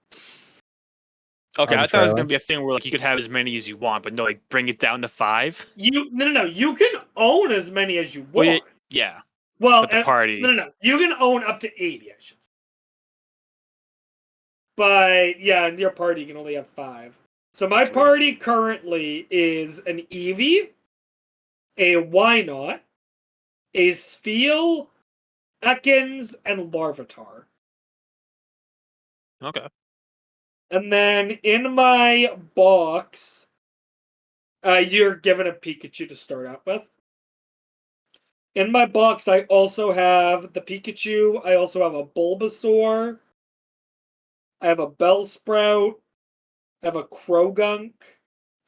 [SPEAKER 3] Okay, I thought it was gonna be a thing where like you could have as many as you want, but no, like bring it down to 5.
[SPEAKER 4] No. You can own as many as you want.
[SPEAKER 3] Well, yeah.
[SPEAKER 4] Well,
[SPEAKER 3] the party.
[SPEAKER 4] No. You can own up to 80, I should say. But yeah, in your party you can only have 5. So my party currently is an Eevee, a Wynaut, a Spheal, Ekans, and Larvitar.
[SPEAKER 3] Okay.
[SPEAKER 4] And then in my box, you're given a Pikachu to start out with. In my box, I also have the Pikachu. I also have a Bulbasaur. I have a Bellsprout. I have a Krogunk.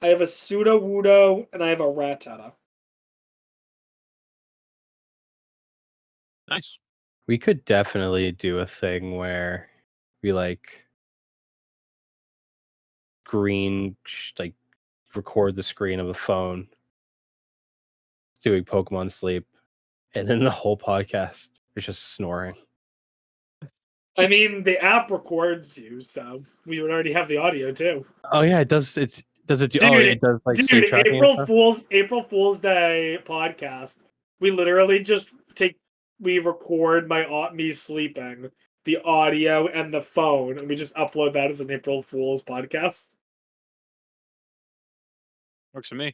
[SPEAKER 4] I have a Sudowoodo, and I have a Rattata.
[SPEAKER 3] Nice.
[SPEAKER 1] We could definitely do a thing where we like record the screen of a phone doing Pokemon Sleep, and then the whole podcast is just snoring.
[SPEAKER 4] I mean, the app records you, so we would already have the audio too.
[SPEAKER 1] Oh yeah, it does. Does it do?
[SPEAKER 4] Dude,
[SPEAKER 1] it does like sleep tracking.
[SPEAKER 4] April Fool's Day podcast. We literally just we record me sleeping, the audio and the phone, and we just upload that as an April Fool's podcast.
[SPEAKER 3] Works for me.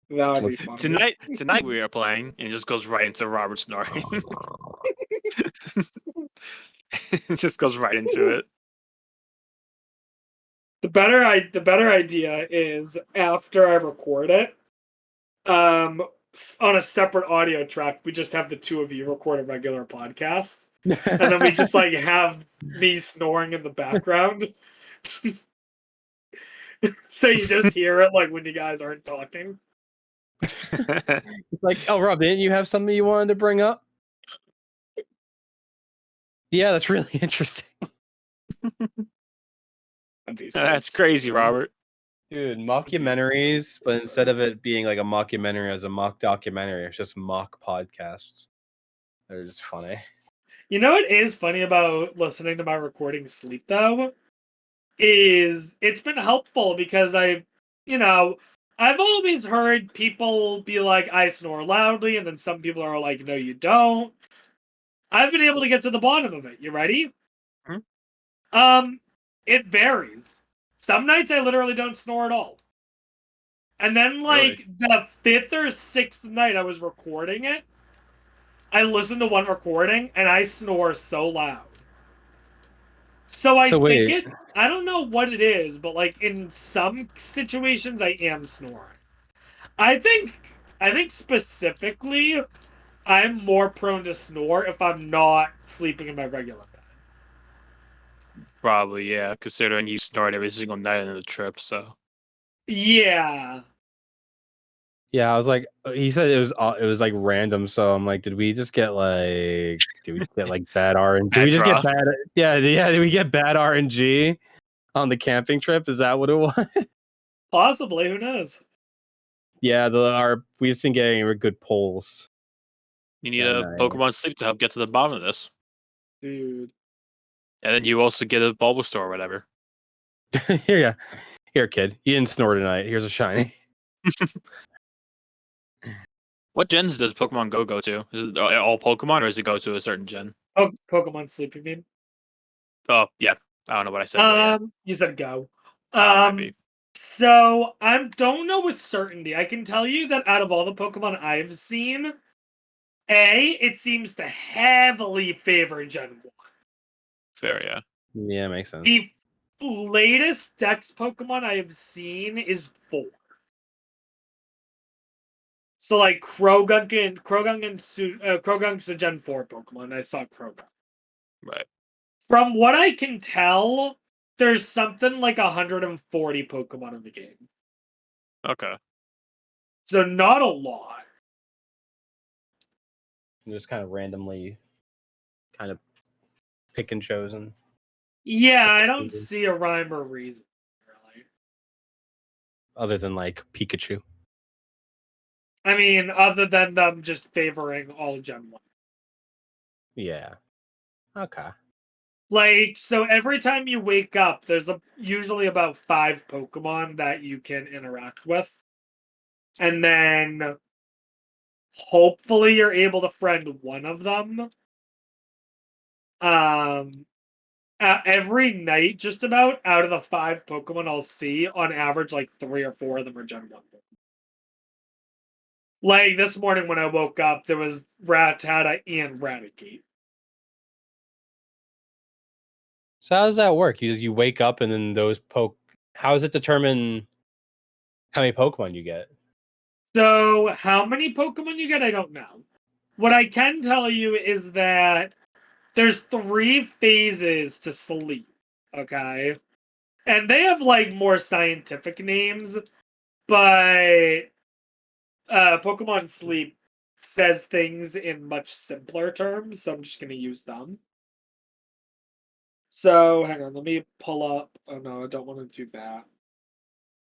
[SPEAKER 4] That would be fun.
[SPEAKER 3] Tonight we are playing, and it just goes right into Robert snoring. It just goes right into it.
[SPEAKER 4] The better idea is after I record it, on a separate audio track, we just have the two of you record a regular podcast, and then we just like have me snoring in the background, so you just hear it like when you guys aren't talking.
[SPEAKER 1] It's like, oh, Rob, didn't you have something you wanted to bring up? Yeah, that's really interesting.
[SPEAKER 3] That's crazy, Robert.
[SPEAKER 1] Dude, mockumentaries, but instead of it being like a mockumentary as a mock documentary, it's just mock podcasts. They're just funny.
[SPEAKER 4] You know what is funny about listening to my recording sleep though? Is it's been helpful because I've always heard people be like, I snore loudly, and then some people are like, no, you don't. I've been able to get to the bottom of it. You ready? It varies. Some nights I literally don't snore at all. And then the 5th or 6th night I was recording it, I listened to one recording and I snore so loud. So I don't know what it is, but like in some situations I am snoring. I think specifically I'm more prone to snore if I'm not sleeping in my regular bed.
[SPEAKER 3] Probably, yeah, considering you snort every single night in the trip, so.
[SPEAKER 4] Yeah.
[SPEAKER 1] Yeah, I was like, he said it was like random, so I'm like, did we get bad RNG? Did we just get bad? Yeah, did we get bad RNG on the camping trip? Is that what it was?
[SPEAKER 4] Possibly, who knows?
[SPEAKER 1] Yeah, we just didn't get any good polls.
[SPEAKER 3] You need a Pokemon Sleep to help get to the bottom of this.
[SPEAKER 4] Dude.
[SPEAKER 3] And then you also get a Bulbasaur or whatever.
[SPEAKER 1] Here, kid. You didn't snore tonight. Here's a shiny.
[SPEAKER 3] What gens does Pokemon Go to? Is it all Pokemon, or does it go to a certain gen?
[SPEAKER 4] Oh, Pokemon Sleep, you mean?
[SPEAKER 3] Oh, yeah. I don't know what I said.
[SPEAKER 4] You said Go.
[SPEAKER 3] Maybe.
[SPEAKER 4] So I don't know with certainty. I can tell you that out of all the Pokemon I've seen, it seems to heavily favor Gen 1.
[SPEAKER 3] Fair, yeah.
[SPEAKER 1] Yeah, makes sense.
[SPEAKER 4] The latest Dex Pokemon I have seen is 4. So like Krogunk's a Gen 4 Pokemon. I saw Krogunk.
[SPEAKER 3] Right.
[SPEAKER 4] From what I can tell, there's something like 140 Pokemon in the game.
[SPEAKER 3] Okay.
[SPEAKER 4] So not a lot.
[SPEAKER 1] Just kind of randomly kind of pick and chosen.
[SPEAKER 4] Yeah, I don't see a rhyme or reason, really.
[SPEAKER 1] Other than like Pikachu.
[SPEAKER 4] I mean, other than them just favoring all Gen 1.
[SPEAKER 1] Yeah. Okay.
[SPEAKER 4] Like, so every time you wake up, there's usually about 5 Pokemon that you can interact with. And then hopefully you're able to friend one of them. And every night, just about, out of the 5 Pokemon I'll see, on average, like 3 or 4 of them are Gen 1. Like, this morning when I woke up, there was Rattata and Raticate.
[SPEAKER 1] So how does that work? You wake up and then those how does it determine how many Pokemon you get?
[SPEAKER 4] So, how many Pokemon you get, I don't know. What I can tell you is that there's 3 phases to sleep, okay? And they have, like, more scientific names, but Pokemon Sleep says things in much simpler terms, so I'm just going to use them. So, hang on, let me pull up. Oh, no, I don't want to do that.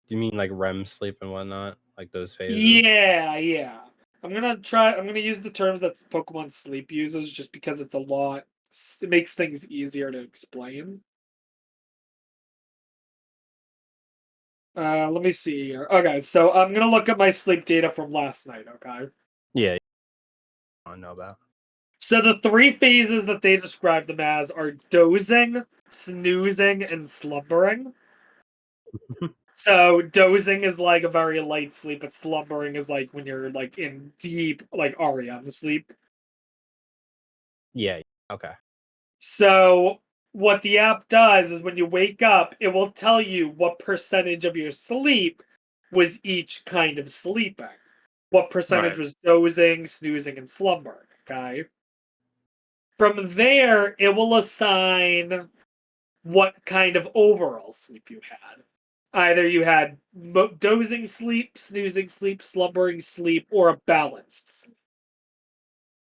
[SPEAKER 1] Do you mean like REM sleep and whatnot? Like those phases?
[SPEAKER 4] Yeah. I'm gonna use the terms that Pokemon Sleep uses just because it's a lot. It makes things easier to explain. Let me see here. Okay, so I'm gonna look at my sleep data from last night, okay?
[SPEAKER 1] Yeah. I don't know about.
[SPEAKER 4] So the 3 phases that they describe them as are dozing, snoozing, and slumbering. So dozing is like a very light sleep, but slumbering is like when you're like in deep, like REM sleep.
[SPEAKER 1] Yeah. Okay.
[SPEAKER 4] So what the app does is when you wake up, it will tell you what percentage of your sleep was each kind of sleeping. What percentage was dozing, snoozing, and slumbering. Okay. From there, it will assign what kind of overall sleep you had. Either you had dozing sleep, snoozing sleep, slumbering sleep, or a balanced sleep.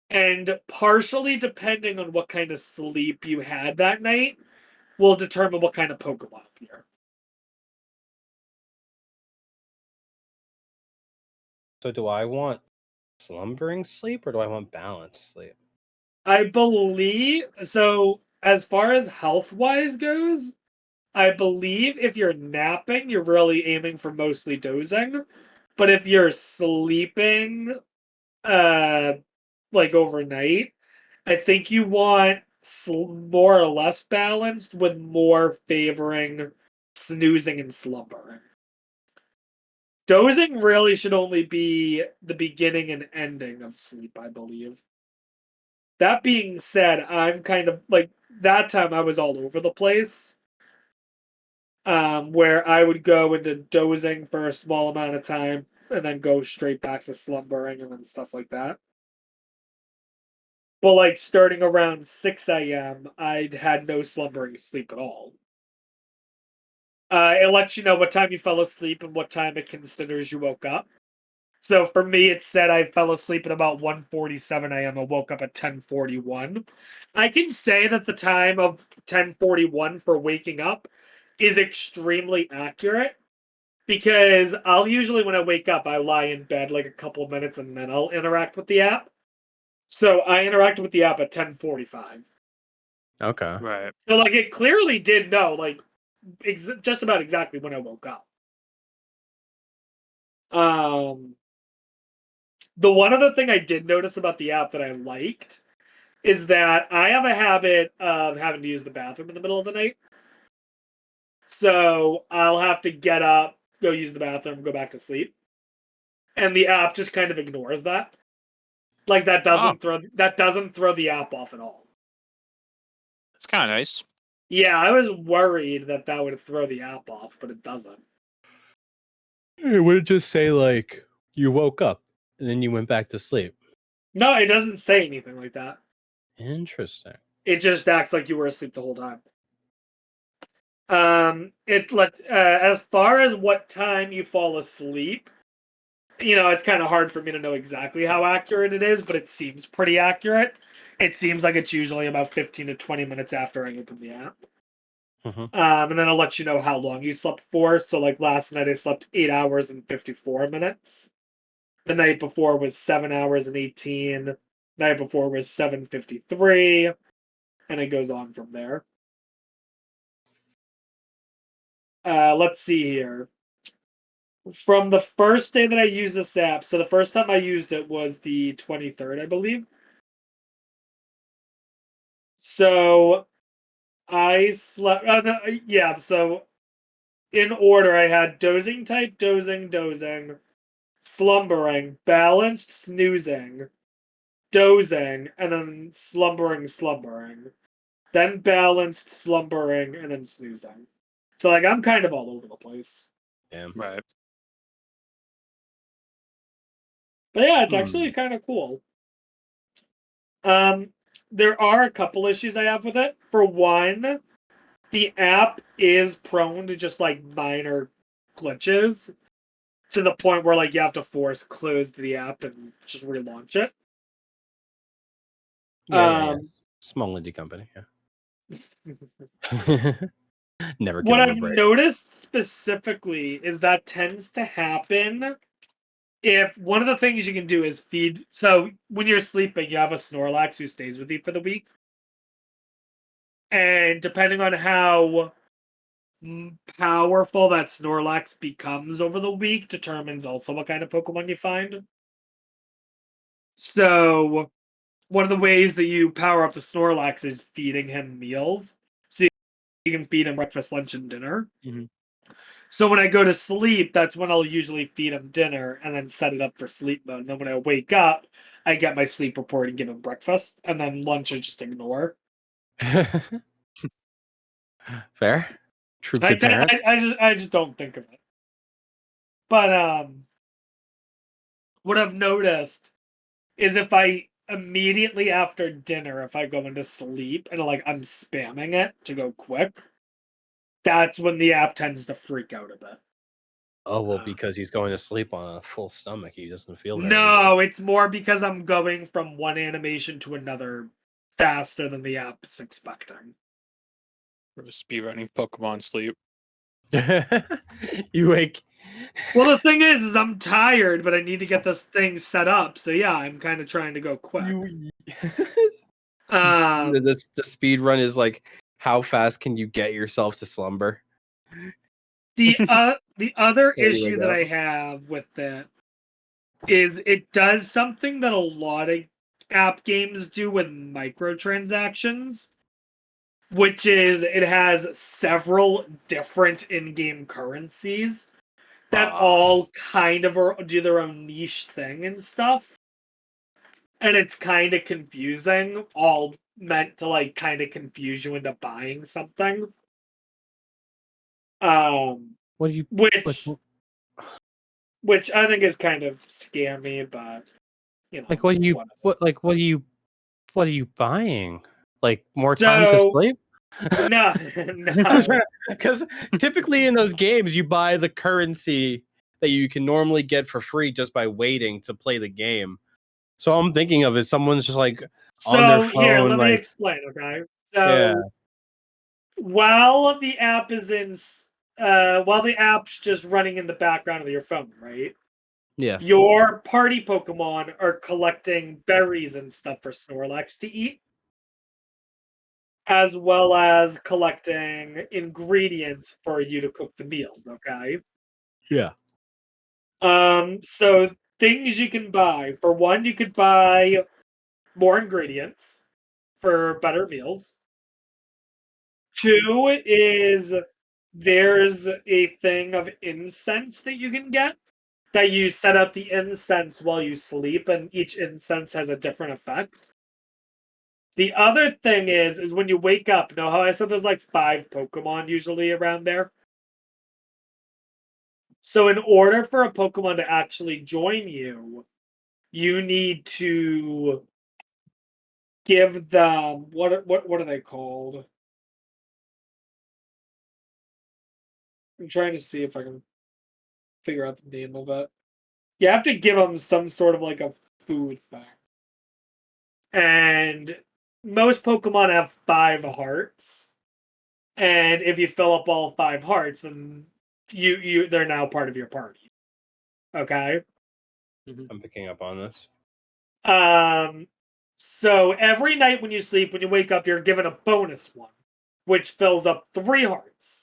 [SPEAKER 4] And partially depending on what kind of sleep you had that night will determine what kind of Pokemon appear.
[SPEAKER 1] So do I want slumbering sleep or do I want balanced sleep?
[SPEAKER 4] I believe so. As far as health wise goes, I believe if you're napping, you're really aiming for mostly dozing. But if you're sleeping, like overnight, I think you want more or less balanced, with more favoring snoozing and slumbering. Dozing really should only be the beginning and ending of sleep, I believe. That being said, I'm kind of like that time I was all over the place. Where I would go into dozing for a small amount of time and then go straight back to slumbering and then stuff like that. But like starting around 6 a.m., I had no slumbering sleep at all. It lets you know what time you fell asleep and what time it considers you woke up. So for me, it said I fell asleep at about 1:47 a.m. and woke up at 10:41. I can say that the time of 10:41 for waking up is extremely accurate because I'll usually, when I wake up, I lie in bed like a couple of minutes and then I'll interact with the app. So I interacted with the app at 10:45.
[SPEAKER 1] Okay.
[SPEAKER 3] Right.
[SPEAKER 4] So like it clearly did know like just about exactly when I woke up. The one other thing I did notice about the app that I liked is that I have a habit of having to use the bathroom in the middle of the night. So I'll have to get up, go use the bathroom, go back to sleep. And the app just kind of ignores that. Like that doesn't throw the app off at all.
[SPEAKER 3] That's kind of nice.
[SPEAKER 4] Yeah, I was worried that would throw the app off, but it doesn't.
[SPEAKER 1] It would just say like you woke up and then you went back to sleep.
[SPEAKER 4] No, it doesn't say anything like that.
[SPEAKER 1] Interesting.
[SPEAKER 4] It just acts like you were asleep the whole time. As far as what time you fall asleep, it's kind of hard for me to know exactly how accurate it is, but it seems pretty accurate. It seems like it's usually about 15 to 20 minutes after I open the app.
[SPEAKER 1] Mm-hmm.
[SPEAKER 4] And then I'll let you know how long you slept for. So like last night I slept 8 hours and 54 minutes. The night before was 7 hours and 18. The night before was 7:53. And it goes on from there. Let's see here. From the first day that I used this app, so the first time I used it was the 23rd, I believe. So I slept. Yeah, so in order, I had dozing type, dozing, slumbering, balanced, snoozing, dozing, and then slumbering. Then balanced, slumbering, and then snoozing. So, like, I'm kind of all over the place.
[SPEAKER 1] Damn.
[SPEAKER 3] Right.
[SPEAKER 4] But yeah, it's actually kind of cool. There are a couple issues I have with it. For one, the app is prone to just like minor glitches to the point where like you have to force close the app and just relaunch it.
[SPEAKER 1] Yeah. Small indie company. Yeah. Never give
[SPEAKER 4] What
[SPEAKER 1] them a
[SPEAKER 4] I've
[SPEAKER 1] break.
[SPEAKER 4] noticed specifically is that tends to happen if one of the things you can do is feed. So when you're sleeping, you have a Snorlax who stays with you for the week. And depending on how powerful that Snorlax becomes over the week determines also what kind of Pokemon you find. So one of the ways that you power up the Snorlax is feeding him meals. So you can feed him breakfast, lunch, and dinner.
[SPEAKER 1] Mm-hmm.
[SPEAKER 4] So when I go to sleep, that's when I'll usually feed him dinner and then set it up for sleep mode. And then when I wake up, I get my sleep report and give him breakfast. And then lunch I just ignore.
[SPEAKER 1] Fair. True good parent.
[SPEAKER 4] I just don't think of it. But what I've noticed is if I immediately after dinner, if I go into sleep and like I'm spamming it to go quick, that's when the app tends to freak out a bit.
[SPEAKER 1] Oh, well, because he's going to sleep on a full stomach. He doesn't feel very
[SPEAKER 4] No, it's more because I'm going from one animation to another faster than the app's expecting.
[SPEAKER 3] Speedrunning Pokemon sleep.
[SPEAKER 1] You wake.
[SPEAKER 4] Well, the thing is I'm tired, but I need to get this thing set up. So yeah, I'm kind of trying to go quick.
[SPEAKER 1] The speed run is like, how fast can you get yourself to slumber?
[SPEAKER 4] The other issue that I have with that is it does something that a lot of app games do with microtransactions, which is it has several different in-game currencies that all kind of do their own niche thing and stuff. And it's kind of confusing, all meant to like kind of confuse you into buying something.
[SPEAKER 1] What do you
[SPEAKER 4] which I think is kind of scammy, but you know,
[SPEAKER 1] like what are you buying? Like more time to sleep?
[SPEAKER 4] No.
[SPEAKER 1] Because typically in those games you buy the currency that you can normally get for free just by waiting to play the game. So I'm thinking of it, someone's just like on their phone.
[SPEAKER 4] Here, let me explain, okay? So while the app is while the app's just running in the background of your phone, right?
[SPEAKER 1] Yeah.
[SPEAKER 4] Your party Pokemon are collecting berries and stuff for Snorlax to eat, as well as collecting ingredients for you to cook the meals, okay?
[SPEAKER 1] Yeah.
[SPEAKER 4] So things you can buy. For one, you could buy more ingredients for better meals. Two is there's a thing of incense that you can get that you set up the incense while you sleep, and each incense has a different effect. The other thing is when you wake up, know how I said there's like 5 Pokemon usually around there? So in order for a Pokemon to actually join you, you need to give them what are they called? I'm trying to see if I can figure out the name of it. You have to give them some sort of like a food thing. And most Pokemon have 5 hearts. And if you fill up all 5 hearts, then they're now part of your party. Okay?
[SPEAKER 1] I'm picking up on this.
[SPEAKER 4] So every night when you sleep, when you wake up, you're given a bonus one, which fills up 3 hearts.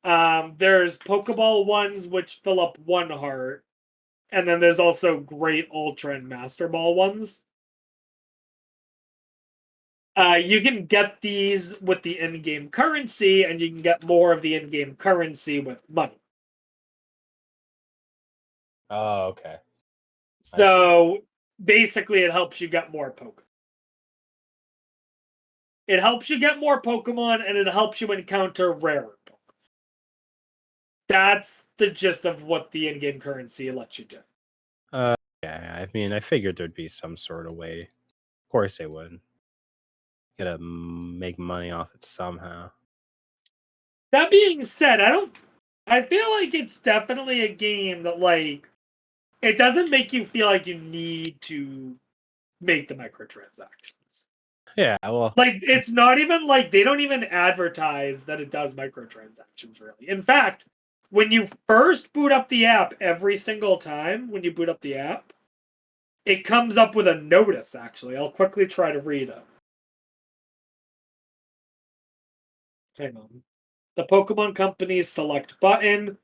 [SPEAKER 4] There's Pokeball ones which fill up 1 heart. And then there's also Great, Ultra, and Master Ball ones. You can get these with the in-game currency, and you can get more of the in-game currency with money.
[SPEAKER 1] Oh, okay.
[SPEAKER 4] So basically, it helps you get more Pokemon. It helps you get more Pokemon, and it helps you encounter rarer Pokemon. That's the gist of what the in-game currency lets you do.
[SPEAKER 1] Yeah, I mean, I figured there'd be some sort of way. Of course they would. Gotta make money off it somehow.
[SPEAKER 4] That being said, I feel like it's definitely a game that, like, it doesn't make you feel like you need to make the microtransactions.
[SPEAKER 1] Yeah, well,
[SPEAKER 4] Like, it's not even like they don't even advertise that it does microtransactions, really. In fact, when you first boot up the app, every single time when you boot up the app, it comes up with a notice, actually. I'll quickly try to read it. Hang on. The Pokemon Company's select button.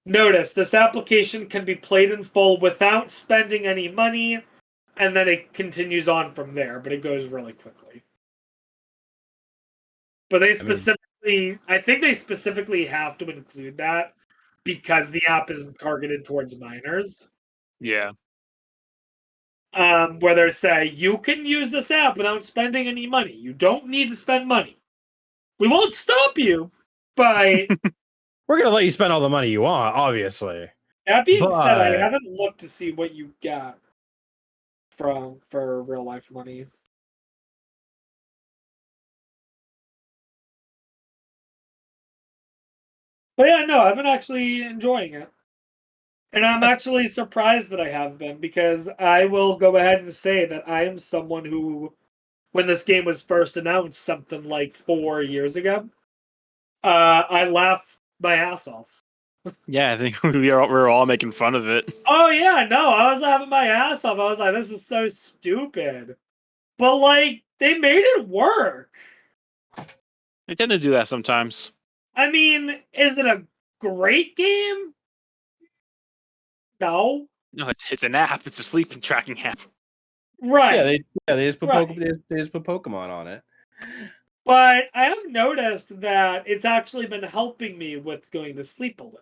[SPEAKER 4] Notice, this application can be played in full without spending any money, and then it continues on from there, but it goes really quickly. But they specifically, I think they specifically have to include that because the app is targeted towards minors.
[SPEAKER 3] Yeah.
[SPEAKER 4] Where they say, you can use this app without spending any money. You don't need to spend money. We won't stop you, but...
[SPEAKER 1] We're going to let you spend all the money you want, obviously.
[SPEAKER 4] That being said, I haven't looked to see what you got for real life money. But yeah, no, I've been actually enjoying it. And I'm actually surprised that I have been, because I will go ahead and say that I am someone who, when this game was first announced something like 4 years ago, I laughed my ass off.
[SPEAKER 3] Yeah, I think we were all making fun of it.
[SPEAKER 4] Oh yeah, no, I was laughing my ass off. I was like, this is so stupid. But like, they made it work.
[SPEAKER 3] They tend to do that sometimes.
[SPEAKER 4] I mean, is it a great game? No.
[SPEAKER 3] No, it's an app. It's a sleep tracking app.
[SPEAKER 4] Right.
[SPEAKER 1] Yeah, they just put
[SPEAKER 4] Right.
[SPEAKER 1] they just put Pokemon on it.
[SPEAKER 4] But I have noticed that it's actually been helping me with going to sleep a little.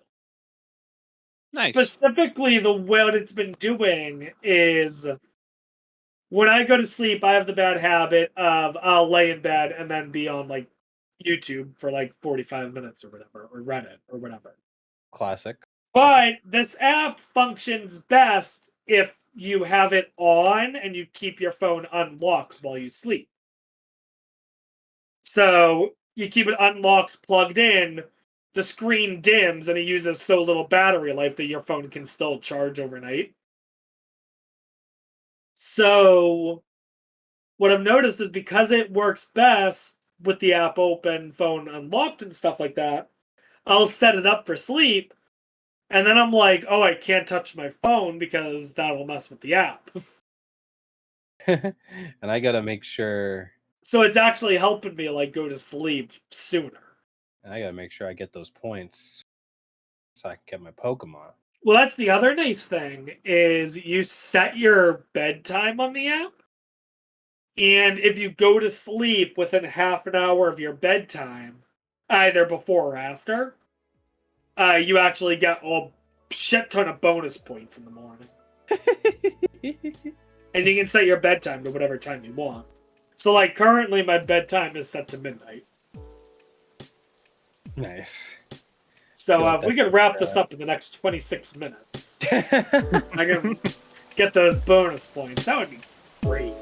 [SPEAKER 3] Nice.
[SPEAKER 4] Specifically, what it's been doing is when I go to sleep, I have the bad habit of I'll lay in bed and then be on like YouTube for like 45 minutes or whatever, or Reddit or whatever.
[SPEAKER 1] Classic.
[SPEAKER 4] But this app functions best if you have it on and you keep your phone unlocked while you sleep. So you keep it unlocked, plugged in, the screen dims, and it uses so little battery life that your phone can still charge overnight. So what I've noticed is because it works best with the app open, phone unlocked, and stuff like that, I'll set it up for sleep, and then I'm like, oh, I can't touch my phone because that'll mess with the app.
[SPEAKER 1] And I gotta make sure.
[SPEAKER 4] So it's actually helping me like go to sleep sooner.
[SPEAKER 1] And I gotta make sure I get those points so I can get my Pokemon.
[SPEAKER 4] Well, that's the other nice thing is you set your bedtime on the app, and if you go to sleep within half an hour of your bedtime, either before or after, you actually get a shit ton of bonus points in the morning. And you can set your bedtime to whatever time you want. So, like, currently my bedtime is set to midnight.
[SPEAKER 1] Nice.
[SPEAKER 4] So, if we could wrap this up in the next 26 minutes, I can get those bonus points. That would be great.